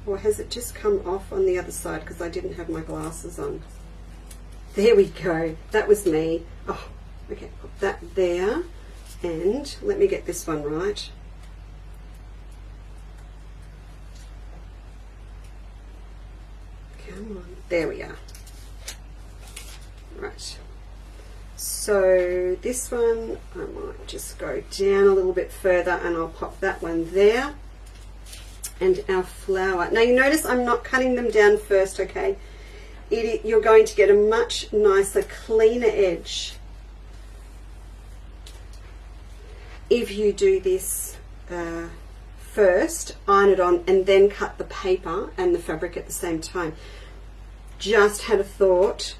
or has it just come off on the other side because I didn't have my glasses on? There we go. That was me. Oh, okay. Put that there. And let me get this one right. Come on. There we are. Right. So this one, I might just go down a little bit further and I'll pop that one there. And our flower. Now you notice I'm not cutting them down first, okay? You're going to get a much nicer, cleaner edge if you do this first, iron it on, and then cut the paper and the fabric at the same time. Just had a thought.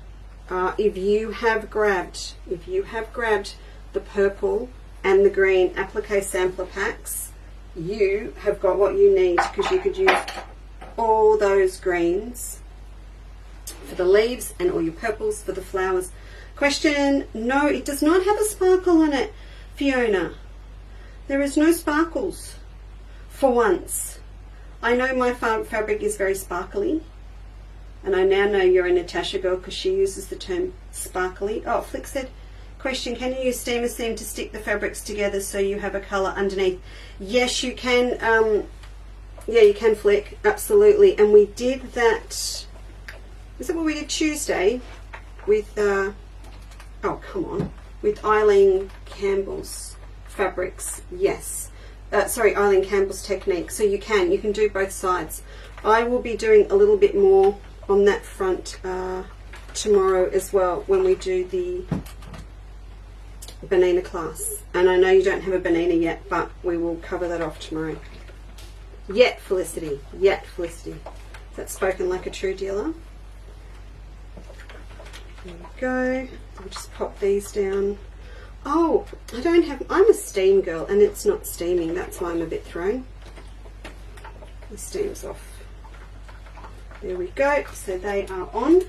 If you have grabbed the purple and the green applique sampler packs, you have got what you need, because you could use all those greens for the leaves and all your purples for the flowers. Question: no, it does not have a sparkle on it, Fiona. There is no sparkles for once. I know my fabric is very sparkly, and I now know you're a Natasha girl because she uses the term sparkly. Oh, Flick said, question, can you use steamer seam to stick the fabrics together so you have a colour underneath? Yes, you can. Yeah, you can, Flick, absolutely. And we did that, is that what we did Tuesday with, oh, come on, with Eileen Campbell's fabrics? Yes. Sorry, Eileen Campbell's technique. So you can do both sides. I will be doing a little bit more on that front tomorrow as well when we do the banana class. And I know you don't have a banana yet, but we will cover that off tomorrow. Yet, Felicity. Yet, Felicity. That's spoken like a true dealer. There we go. I'll just pop these down. Oh, I don't have, I'm a steam girl and it's not steaming. That's why I'm a bit thrown. The steam's off. There we go. So they are on.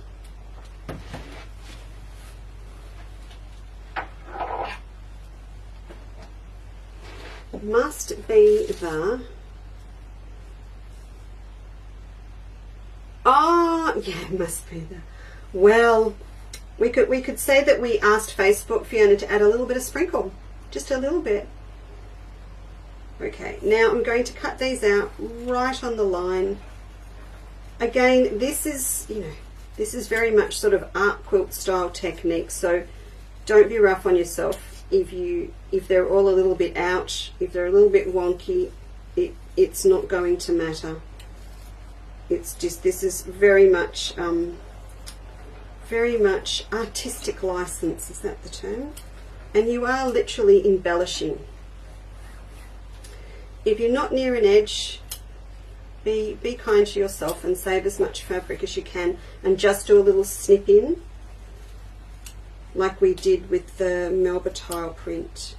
Must be the, oh yeah, must be the, well, we could say that we asked Facebook, Fiona, to add a little bit of sprinkle, just a little bit. Okay, now I'm going to cut these out right on the line. Again, this is, you know, this is very much sort of art quilt style technique, so don't be rough on yourself. If they're all a little bit out, if they're a little bit wonky, it's not going to matter. It's just, this is very much artistic license, is that the term? And you are literally embellishing. If you're not near an edge, be kind to yourself and save as much fabric as you can, and just do a little snip in, like we did with the Melba tile print.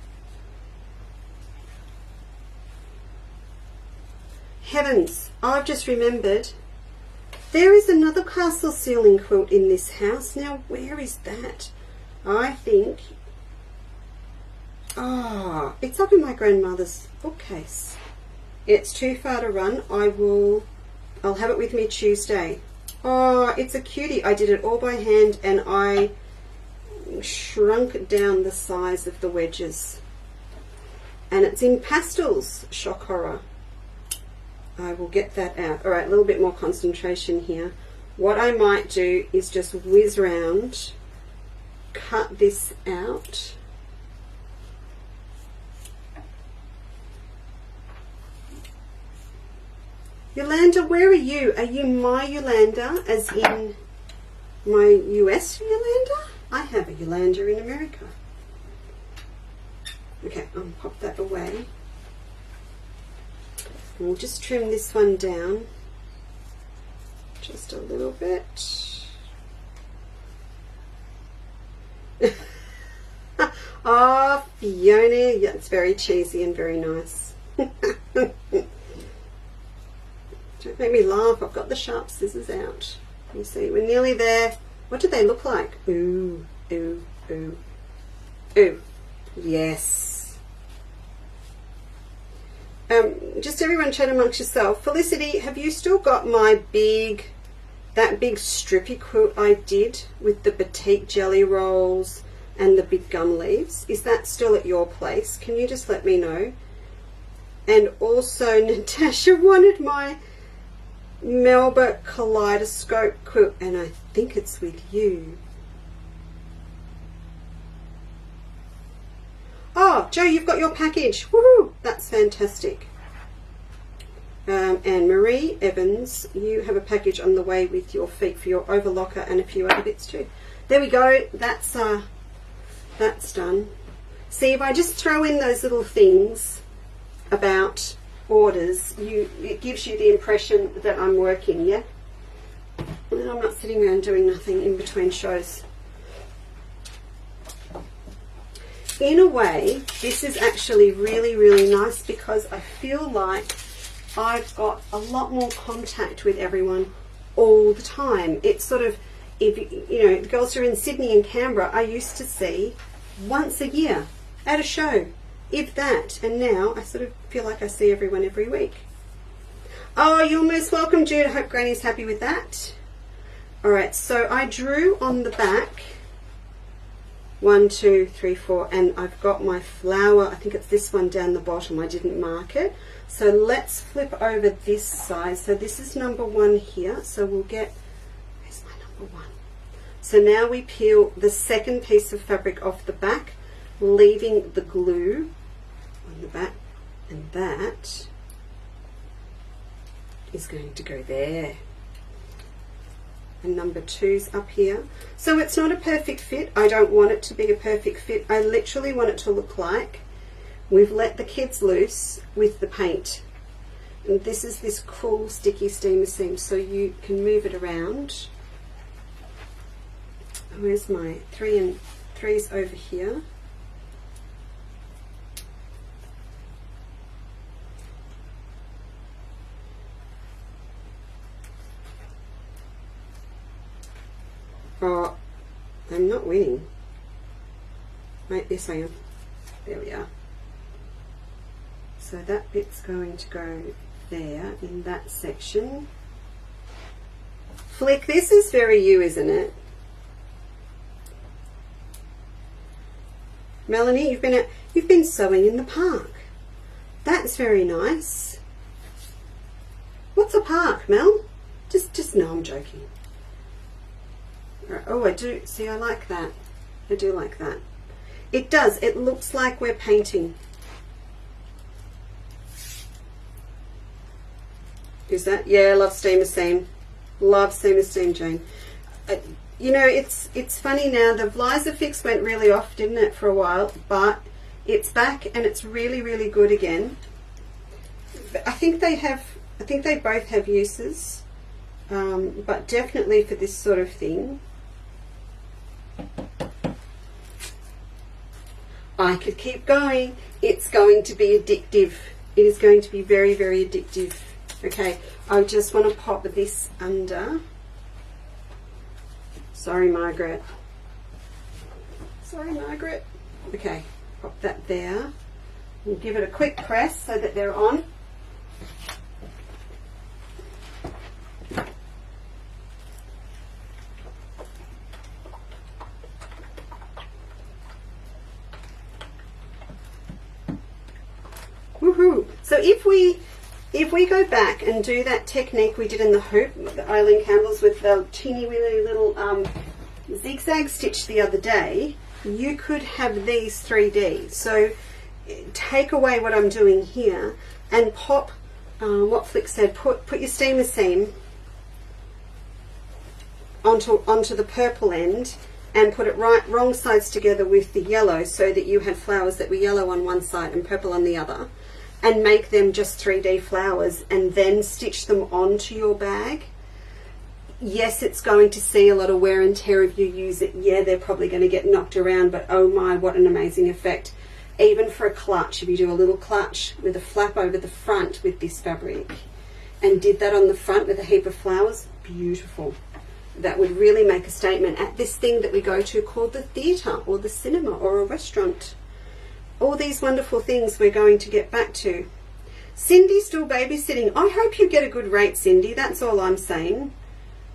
Heavens, I've just remembered there is another castle ceiling quilt in this house. Now, where is that? I think, oh, it's up in my grandmother's bookcase. It's too far to run. I'll have it with me Tuesday. Oh, it's a cutie. I did it all by hand and I shrunk down the size of the wedges. And it's in pastels, shock horror. I will get that out. All right, a little bit more concentration here. What I might do is just whiz round, cut this out. Yolanda, where are you? Are you my Yolanda, as in my US Yolanda? I have a Yolanda in America. Okay, I'll pop that away. We'll just trim this one down just a little bit. Oh, Fiona, yeah, it's very cheesy and very nice. Don't make me laugh. I've got the sharp scissors out. You see, we're nearly there. What do they look like? Ooh, ooh, ooh, ooh. Yes. Just everyone chat amongst yourself. Felicity, have you still got that big strippy quilt I did with the batik jelly rolls and the big gum leaves? Is that still at your place? Can you just let me know? And also, Natasha wanted my Melba kaleidoscope quilt, and I think it's with you. Oh, Joe, you've got your package. Woohoo! That's fantastic. And Marie Evans, you have a package on the way with your feet for your overlocker and a few other bits too. There we go. That's done. See, if I just throw in those little things about orders, it gives you the impression that I'm working, yeah? And I'm not sitting around doing nothing in between shows. In a way, this is actually really, really nice because I feel like I've got a lot more contact with everyone all the time. It's sort of, if you know, the girls who are in Sydney and Canberra, I used to see once a year at a show, if that, and now I sort of feel like I see everyone every week. Oh, you're most welcome, Jude. I hope Granny's happy with that. All right, so I drew on the back 1, 2, 3, 4, and I've got my flower. I think it's this one down the bottom. I didn't mark it. So let's flip over this side. So this is number 1 here. So we'll get, where's my number 1? So now we peel the second piece of fabric off the back, leaving the glue on the back, and that is going to go there. And number 2's up here. So it's not a perfect fit. I don't want it to be a perfect fit. I literally want it to look like we've let the kids loose with the paint. And this is this cool sticky steamer seam, so you can move it around. Where's my 3 and 3's over here? Oh, I'm not winning. Wait, yes I am. There we are. So that bit's going to go there in that section. Flick, this is very you, isn't it? Melanie, you've been sewing in the park. That's very nice. What's a park, Mel? Just no, I'm joking. Oh, I do. See, I like that. I do like that. It does. It looks like we're painting. Is that? Yeah, I love steamer seam. Love steamer seam, Jane. You know, it's funny now. The Vliza fix went really off, didn't it, for a while? But it's back and it's really, really good again. I think they both have uses, but definitely for this sort of thing. I could keep going. It's going to be addictive. It is going to be very, very addictive. Okay, I just want to pop this under. Sorry, Margaret. Sorry, Margaret. Okay, pop that there. And give it a quick press so that they're on. Woohoo! So if we go back and do that technique we did in the hoop, the Eileen Campbell's with the teeny weeny little zigzag stitch the other day, you could have these 3D. So take away what I'm doing here and pop what Flick said, put your steamer seam onto the purple end and put it wrong sides together with the yellow, so that you had flowers that were yellow on one side and purple on the other, and make them just 3D flowers and then stitch them onto your bag. Yes, it's going to see a lot of wear and tear if you use it. Yeah, they're probably going to get knocked around, but oh my, what an amazing effect. Even for a clutch, if you do a little clutch with a flap over the front with this fabric and did that on the front with a heap of flowers, beautiful. That would really make a statement at this thing that we go to called the theatre or the cinema or a restaurant. All these wonderful things we're going to get back to. Cindy's still babysitting. I hope you get a good rate, Cindy. That's all I'm saying.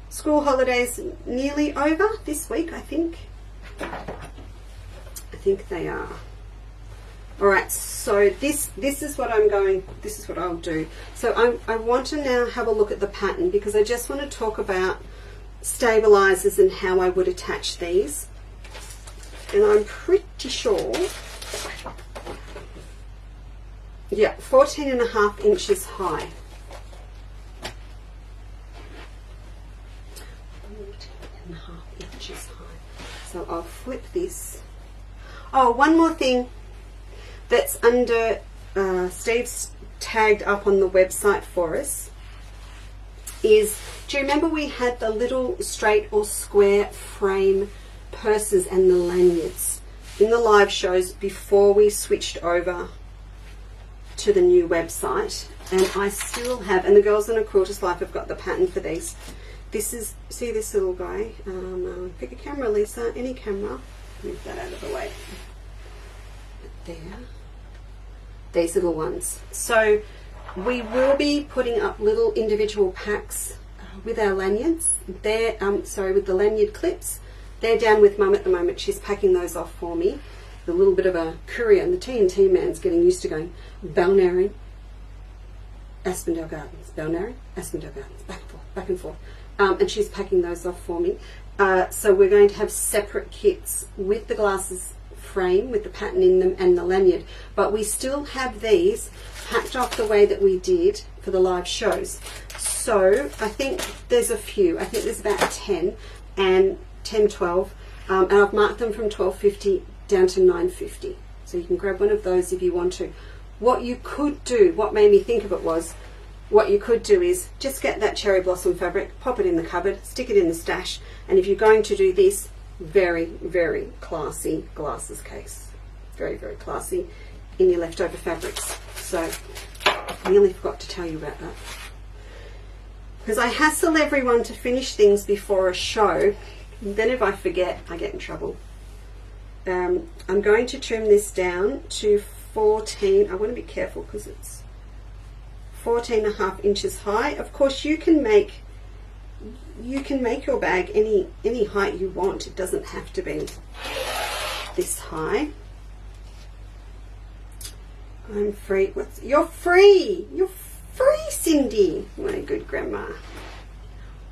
School holidays nearly over this week, I think. I think they are. All right, so this is what I'll do. So I want to now have a look at the pattern, because I just want to talk about stabilizers and how I would attach these. And I'm pretty sure Yeah, 14.5 inches high. 14.5 inches high. So I'll flip this. Oh, one more thing that's under Steve's tagged up on the website for us is, do you remember we had the little straight or square frame purses and the lanyards in the live shows before we switched over to the new website? And I still have, and the girls in A Quilter's Life have got the pattern for these. This is, see this little guy? Pick a camera, Lisa, any camera. Move that out of the way. There. These little ones. So we will be putting up little individual packs with our lanyards. They're, with the lanyard clips. They're down with Mum at the moment. She's packing those off for me. A little bit of a courier, and the TNT man's getting used to going Balnarring, Aspendale Gardens, Balnarring, Aspendale Gardens, back and forth, back and forth. And she's packing those off for me. So we're going to have separate kits with the glasses frame with the pattern in them and the lanyard, but we still have these packed off the way that we did for the live shows. So I think there's a few. I think there's about 10 and 10, 12, and I've marked them from $12.50 down to $9.50. So you can grab one of those if you want to. What you could do, what made me think of it was, what you could do is just get that cherry blossom fabric, pop it in the cupboard, stick it in the stash, and if you're going to do this, very, very classy glasses case. Very, very classy in your leftover fabrics. So I nearly forgot to tell you about that. Because I hassle everyone to finish things before a show. And then if I forget, I get in trouble. I'm going to trim this down to 14. I want to be careful because it's 14.5 inches high. Of course, you can make your bag any height you want. It doesn't have to be this high. I'm free. You're free. You're free, Cindy. My good grandma.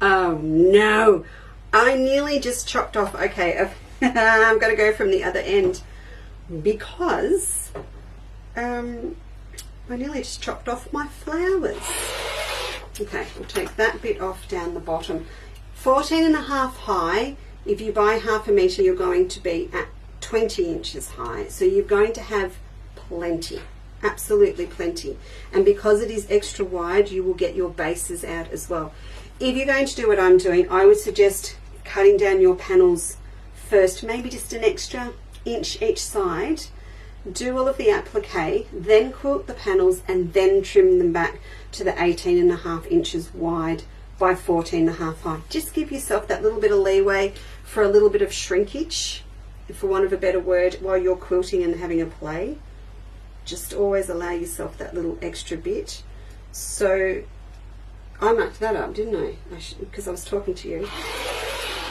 Oh no! I nearly just chopped off. Okay, I'm going to go from the other end because I nearly just chopped off my flowers. Okay, we'll take that bit off down the bottom. 14.5 high. If you buy half a metre, you're going to be at 20 inches high. So you're going to have plenty, absolutely plenty. And because it is extra wide, you will get your bases out as well. If you're going to do what I'm doing, I would suggest cutting down your panels first, maybe just an extra inch each side. Do all of the applique, then quilt the panels and then trim them back to the 18.5 inches wide by 14.5 high. Just give yourself that little bit of leeway for a little bit of shrinkage, for want of a better word, while you're quilting and having a play. Just always allow yourself that little extra bit. So I marked that up, didn't I? Because I was talking to you.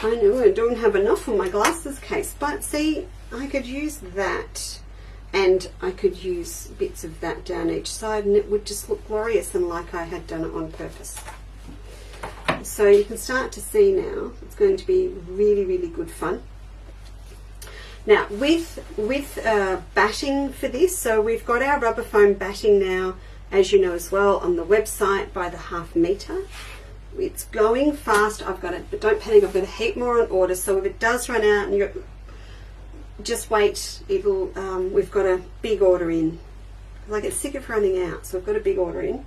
I know I don't have enough for my glasses case, but see, I could use that. And I could use bits of that down each side and it would just look glorious and like I had done it on purpose. So you can start to see now, it's going to be really, really good fun. Now with batting for this, so we've got our rubber foam batting now, as you know as well, on the website by the half metre. It's going fast, I've got it, but don't panic, I've got a heap more on order, so if it does run out and you're just wait, it'll we've got a big order in. I get sick of running out, so I've got a big order in.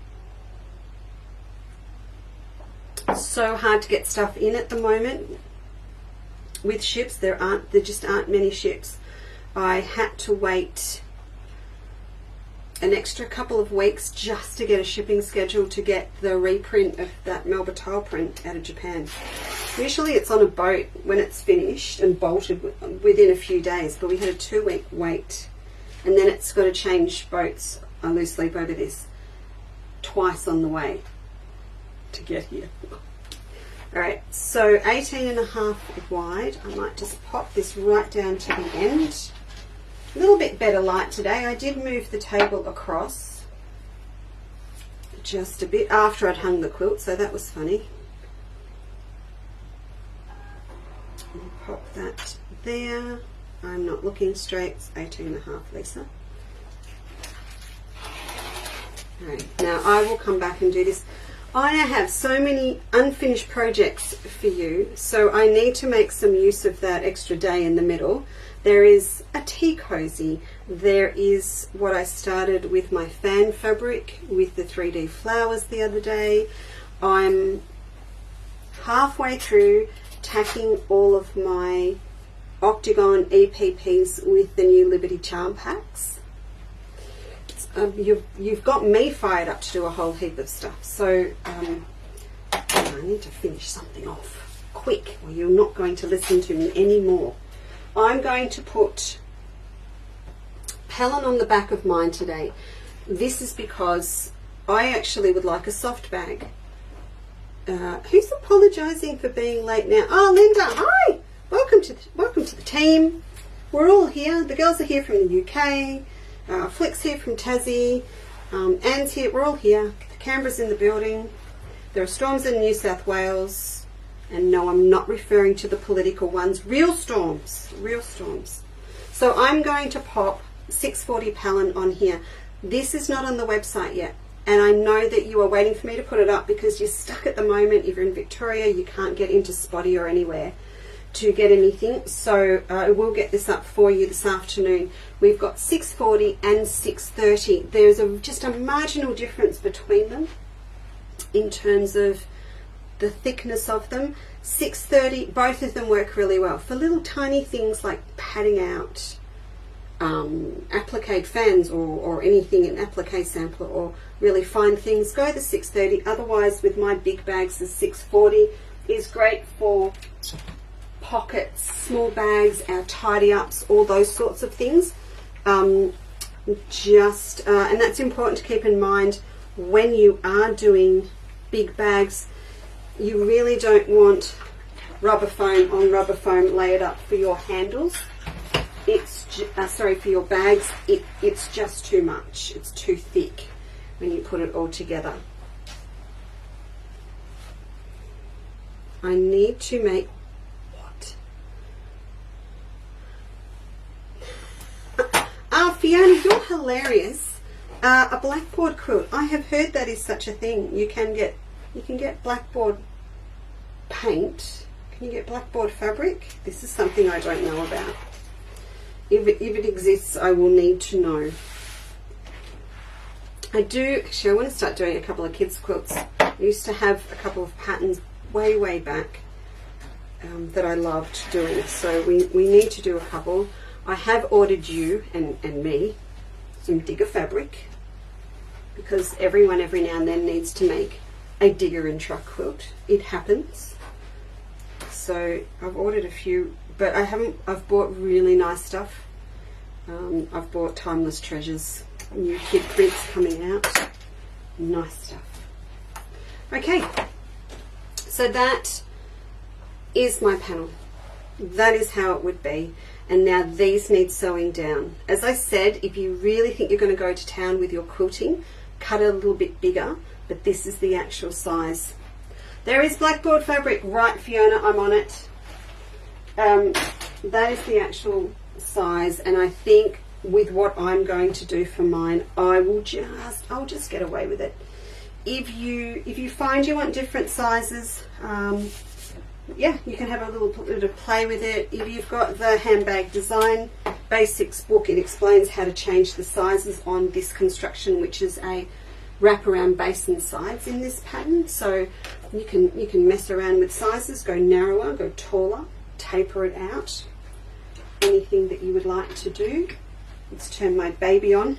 So hard to get stuff in at the moment with ships. There just aren't many ships. I had to wait an extra couple of weeks just to get a shipping schedule to get the reprint of that Melba tile print out of Japan. Usually it's on a boat when it's finished and bolted within a few days, but we had a 2-week wait, and then it's got to change boats. I lose sleep over this twice on the way to get here. Alright, so 18.5 wide. I might just pop this right down to the end. A little bit better light today. I did move the table across just a bit after I'd hung the quilt, so that was funny. Pop that there. I'm not looking straight. It's 18.5, Lisa. Okay, now I will come back and do this. I have so many unfinished projects for you, so I need to make some use of that extra day in the middle. There is a tea cozy. There is what I started with my fan fabric with the 3D flowers the other day. I'm halfway through tacking all of my Octagon EPPs with the new Liberty Charm packs. You've got me fired up to do a whole heap of stuff, so I need to finish something off quick or you're not going to listen to me anymore. I'm going to put Helen on the back of mine today. This is because I actually would like a soft bag. Who's apologising for being late now? Oh, Linda, hi! Welcome to the team. We're all here. The girls are here from the UK. Flick's here from Tassie. Anne's here. We're all here. Canberra's in the building. There are storms in New South Wales. And no, I'm not referring to the political ones. Real storms. Real storms. So I'm going to pop 640 Palin on here. This is not on the website yet. And I know that you are waiting for me to put it up because you're stuck at the moment. If you're in Victoria, you can't get into Spotty or anywhere to get anything. So I will get this up for you this afternoon. We've got 640 and 630. There's just a marginal difference between them in terms of the thickness of them. 630, both of them work really well for little tiny things like padding out applique fans or anything, an applique sampler or really fine things. Go the 630. Otherwise, with my big bags, the 640 is great for pockets, small bags, our tidy ups, all those sorts of things. And that's important to keep in mind when you are doing big bags. You really don't want rubber foam on rubber foam layered up for your handles. It's for your bags. It's just too much. It's too thick when you put it all together. I need to make Fiona, you're hilarious. A Blackboard quilt. I have heard that is such a thing. You can get Blackboard paint. Can you get Blackboard fabric? This is something I don't know about. If it exists, I will need to know. I want to start doing a couple of kids' quilts. I used to have a couple of patterns way back that I loved doing. So we need to do a couple. I have ordered you and me some digger fabric because everyone every now and then needs to make a digger and truck quilt. It happens. So I've ordered a few, but I've bought really nice stuff. I've bought Timeless Treasures, new kid prints coming out. Nice stuff. Okay, so that is my panel. That is how it would be. And now these need sewing down. As I said, if you really think you're going to go to town with your quilting, cut it a little bit bigger, but this is the actual size. There is Blackboard fabric, right, Fiona, I'm on it. That is the actual size, and I think with what I'm going to do for mine, I'll just get away with it. If you find you want different sizes, yeah, you can have a little bit of play with it. If you've got the Handbag Design Basics book, it explains how to change the sizes on this construction, which is a wraparound base and sides in this pattern. So you can mess around with sizes, go narrower, go taller, taper it out. Anything that you would like to do. Let's turn my baby on.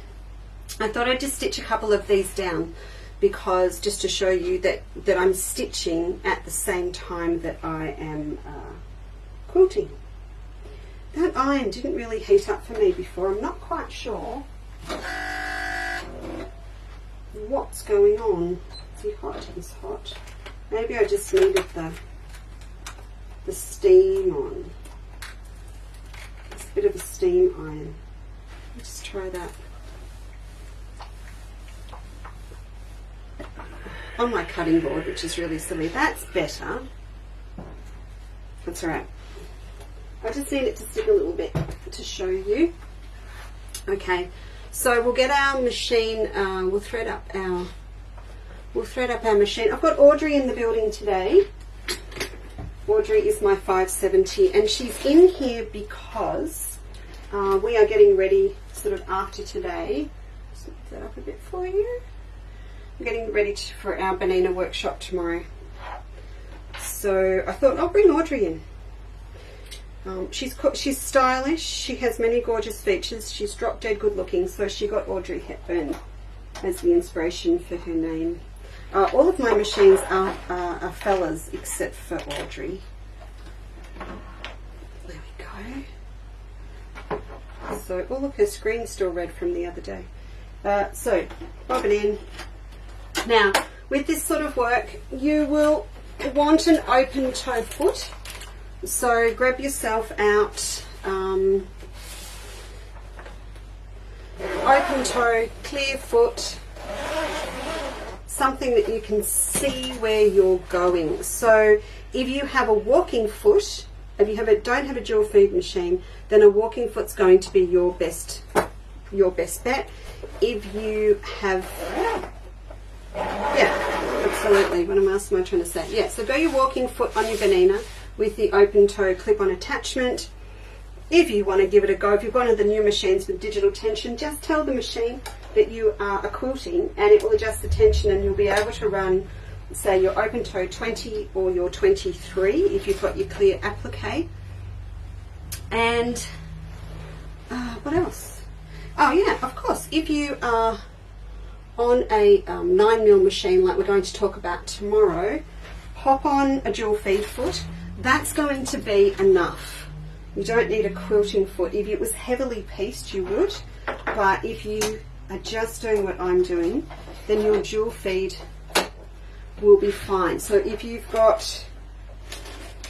I thought I'd just stitch a couple of these down, because just to show you that I'm stitching at the same time that I am quilting. That iron didn't really heat up for me before. I'm not quite sure what's going on. Is he hot? He's hot. Maybe I just needed the steam on. It's a bit of a steam iron. Let's just try that. On my cutting board, which is really silly. That's better. That's alright. I just need it to stick a little bit to show you. Okay, So we'll get our machine, we'll thread up our machine. I've got Audrey in the building today. Audrey is my 570, and she's in here because we are getting ready sort of after today. Just move that up a bit for you. I'm getting ready for our Banana workshop tomorrow. So I thought I'll bring Audrey in. She's stylish, she has many gorgeous features, she's drop dead good looking, so she got Audrey Hepburn as the inspiration for her name. All of my machines are fellas except for Audrey. There we go. So all of her screen's still red from the other day. So bobbin in. Now with this sort of work you will want an open toe foot. So grab yourself out open toe, clear foot, something that you can see where you're going. So if you have a walking foot, if you don't have a dual feed machine, then a walking foot's going to be your best bet. If you have, yeah, absolutely. What else am I trying to say? Yeah, so go your walking foot on your Banana with the open toe clip-on attachment. If you want to give it a go, if you've got one of the new machines with digital tension, just tell the machine that you are quilting and it will adjust the tension, and you'll be able to run, say, your open toe 20 or your 23 if you've got your clear applique. And what else? Oh yeah, of course, if you are on a 9mm machine like we're going to talk about tomorrow, hop on a dual feed foot. That's going to be enough. You don't need a quilting foot. If it was heavily pieced, you would, but if you are just doing what I'm doing, then your dual feed will be fine. So if you've got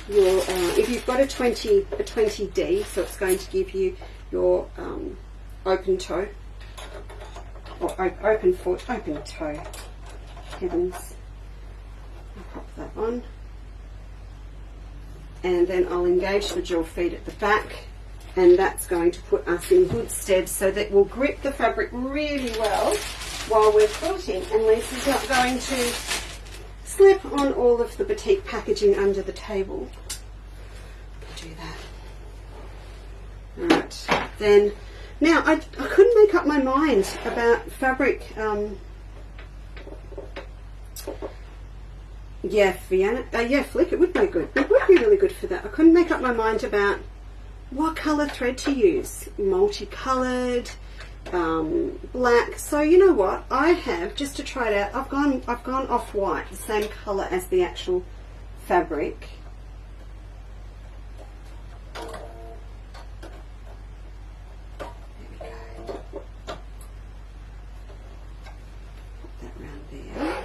your a 20D, so it's going to give you your open toe or open foot, open toe. Heavens! I'll pop that on. And then I'll engage the dual feed at the back, and that's going to put us in good stead so that we'll grip the fabric really well while we're quilting, and Lisa's not going to slip on all of the batik packaging under the table. Do that. Alright, then now I couldn't make up my mind about fabric. Yeah, Vienna. Yeah, flick. It would be good. It would be really good for that. I couldn't make up my mind about what colour thread to use. Multicoloured, black. So you know what? I have, just to try it out, I've gone off white, the same colour as the actual fabric. There we go. Pop that round there.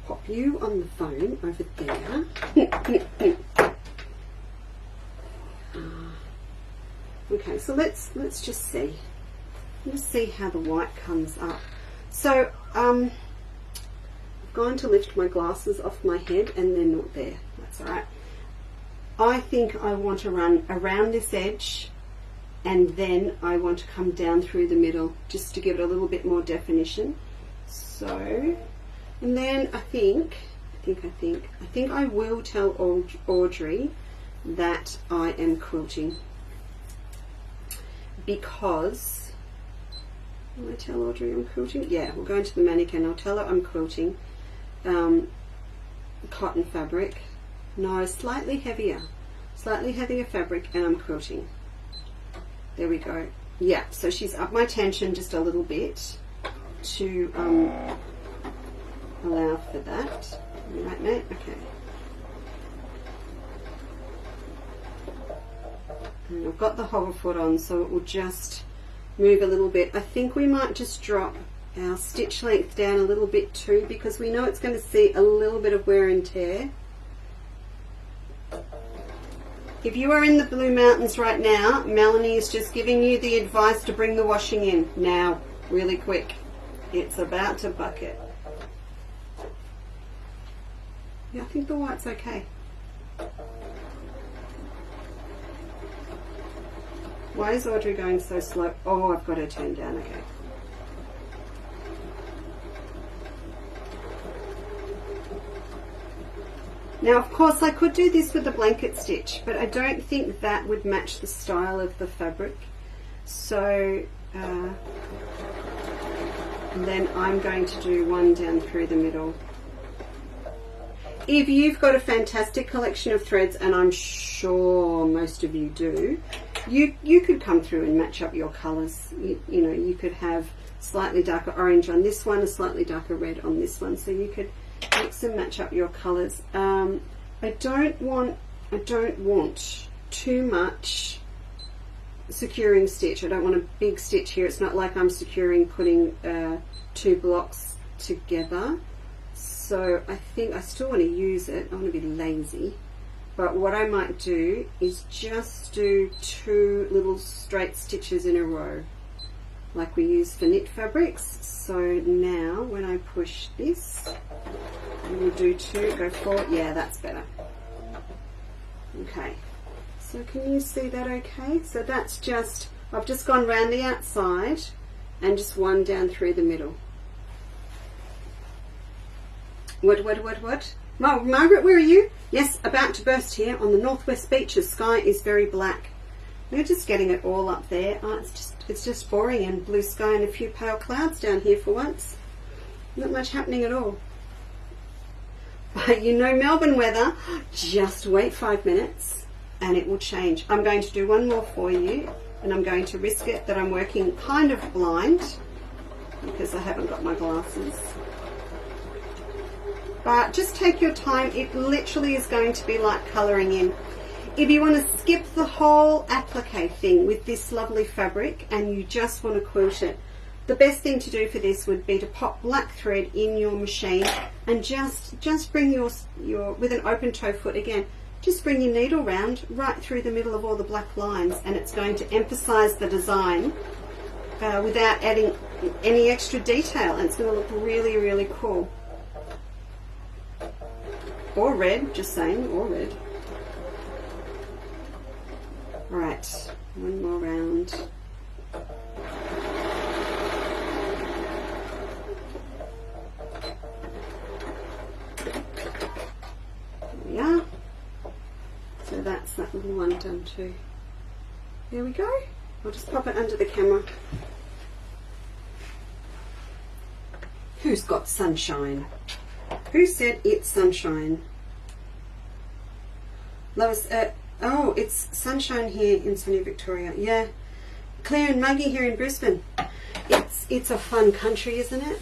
Pop you on the phone over there. Okay, so let's just see. Let's see how the white comes up. So I've gone to lift my glasses off my head and they're not there. That's all right. I think I want to run around this edge, and then I want to come down through the middle just to give it a little bit more definition. So, and then I think I will tell Audrey that I am quilting, because will I tell Audrey I'm quilting? Yeah, we'll go into the mannequin. I'll tell her I'm quilting. Cotton fabric. No, slightly heavier fabric, and I'm quilting. There we go. Yeah, so she's up my tension just a little bit to allow for that. All right, mate? Okay. And I've got the hover foot on, so it will just move a little bit. I think we might just drop our stitch length down a little bit too, because we know it's going to see a little bit of wear and tear. If you are in the Blue Mountains right now, Melanie is just giving you the advice to bring the washing in now, really quick. It's about to bucket. Yeah, I think the white's okay. Why is Audrey going so slow? Oh, I've got her turned down, okay. Now, of course, I could do this with a blanket stitch, but I don't think that would match the style of the fabric. So, and then I'm going to do one down through the middle. If you've got a fantastic collection of threads, and I'm sure most of you do, you could come through and match up your colours. You know, you could have slightly darker orange on this one, a slightly darker red on this one, so you could mix and match up your colours. I don't want too much securing stitch. I don't want a big stitch here. It's not like I'm securing putting two blocks together. So I think I still want to use it. I want to be lazy. But what I might do is just do two little straight stitches in a row, like we use for knit fabrics. So now when I push this, we'll do two, go forward. Yeah, that's better. Okay. So can you see that okay? So that's just, I've just gone round the outside and just one down through the middle. What? Margaret, where are you? Yes, about to burst here on the northwest beaches. Sky is very black. We're just getting it all up there. Oh, it's just boring and blue sky and a few pale clouds down here for once. Not much happening at all. But you know Melbourne weather, just wait 5 minutes and it will change. I'm going to do one more for you, and I'm going to risk it that I'm working kind of blind because I haven't got my glasses. But just take your time. It literally is going to be like colouring in. If you want to skip the whole applique thing with this lovely fabric and you just want to quilt it, the best thing to do for this would be to pop black thread in your machine and just bring your with an open toe foot again, just bring your needle round right through the middle of all the black lines, and it's going to emphasize the design without adding any extra detail, and it's going to look really, really cool. Or red, just saying, or red. Alright, one more round. There we are. So that's that little one done too. There we go. I'll just pop it under the camera. Who's got sunshine? Who said it's sunshine? Lois, oh, it's sunshine here in sunny Victoria. Yeah. Claire and Muggy here in Brisbane. It's a fun country, isn't it?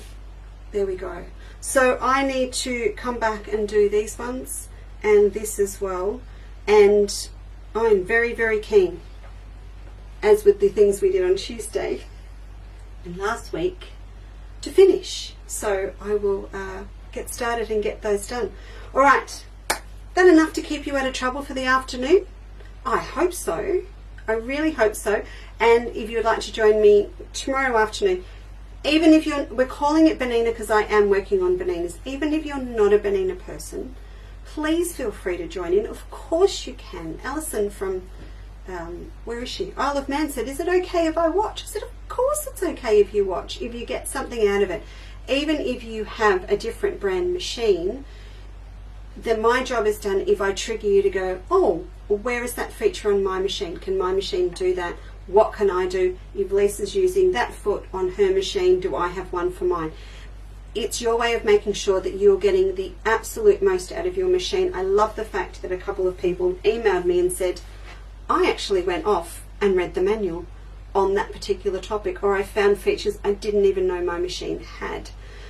There we go. So I need to come back and do these ones and this as well. And I'm very, very keen, as with the things we did on Tuesday and last week, to finish. So I will get started and get those done. All right, that enough to keep you out of trouble for the afternoon? I hope so. I really hope so. And if you'd like to join me tomorrow afternoon, even if we're calling it Banana because I am working on bananas, even if you're not a banana person, please feel free to join in. Of course you can. Alison from, where is she? Isle of Man said, is it okay if I watch? I said, of course it's okay if you watch, if you get something out of it. Even if you have a different brand machine, then my job is done if I trigger you to go, oh, well, where is that feature on my machine? Can my machine do that? What can I do? If Lisa's using that foot on her machine, do I have one for mine? It's your way of making sure that you're getting the absolute most out of your machine. I love the fact that a couple of people emailed me and said, I actually went off and read the manual on that particular topic, or I found features I didn't even know my machine had.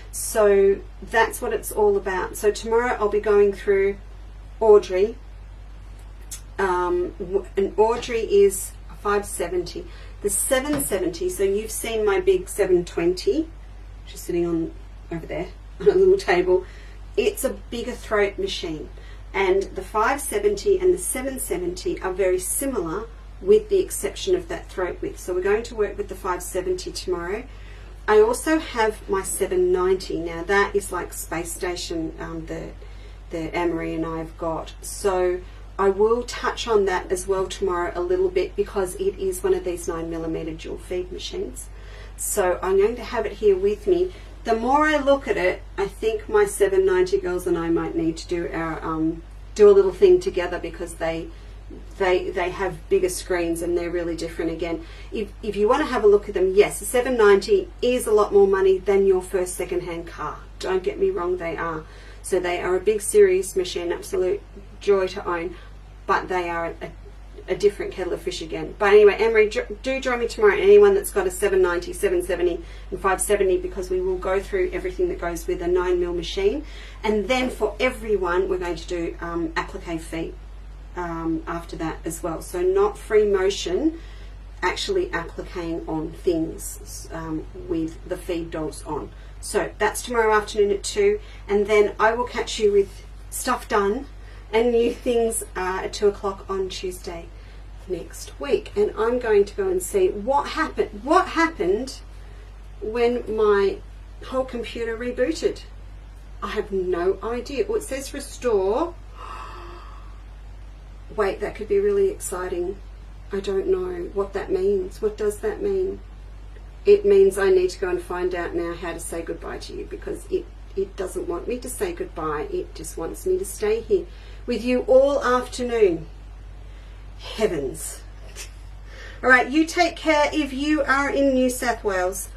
So that's what it's all about. So tomorrow I'll be going through Audrey, and Audrey is a 570. The 770, so you've seen my big 720, which is sitting on over there on a little table. It's a bigger throat machine, and the 570 and the 770 are very similar with the exception of that throat width. So we're going to work with the 570 tomorrow. I also have my 790. Now that is like space station, the Anne-Marie and I have got. So I will touch on that as well tomorrow a little bit, because it is one of these 9mm dual feed machines. So I'm going to have it here with me. The more I look at it, I think my 790 girls and I might need to do our do a little thing together, because they have bigger screens and they're really different. Again, if you want to have a look at them, yes, the 790 is a lot more money than your first second-hand car. Don't get me wrong, they are. So they are a big, serious machine, absolute joy to own, but they are a different kettle of fish again. But anyway, Anne-Marie, do join me tomorrow, anyone that's got a 790, 770 and 570, because we will go through everything that goes with a 9mm machine. And then for everyone, we're going to do applique feet after that as well. So not free motion, actually appliquing on things with the feed dolls on. So that's tomorrow afternoon at 2, and then I will catch you with stuff done and new things at 2 o'clock on Tuesday next week. And I'm going to go and see what happened when my whole computer rebooted. I have no idea. Oh, it says restore. Wait, that could be really exciting. I don't know what that means. What does that mean? It means I need to go and find out now how to say goodbye to you, because it doesn't want me to say goodbye. It just wants me to stay here with you all afternoon. Heavens. All right, you take care. If you are in New South Wales,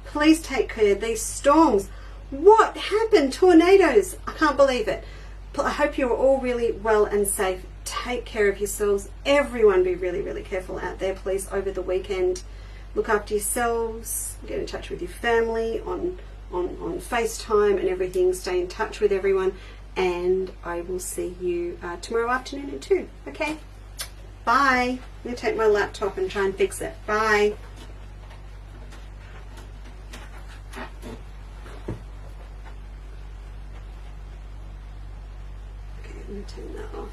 please take care. These storms. What happened? Tornadoes. I can't believe it. I hope you're all really well and safe. Take care of yourselves. Everyone be really, really careful out there, please, over the weekend. Look after yourselves. Get in touch with your family on FaceTime and everything. Stay in touch with everyone. And I will see you tomorrow afternoon at 2. Okay? Bye. I'm going to take my laptop and try and fix it. Bye. Okay, I'm going to turn that off.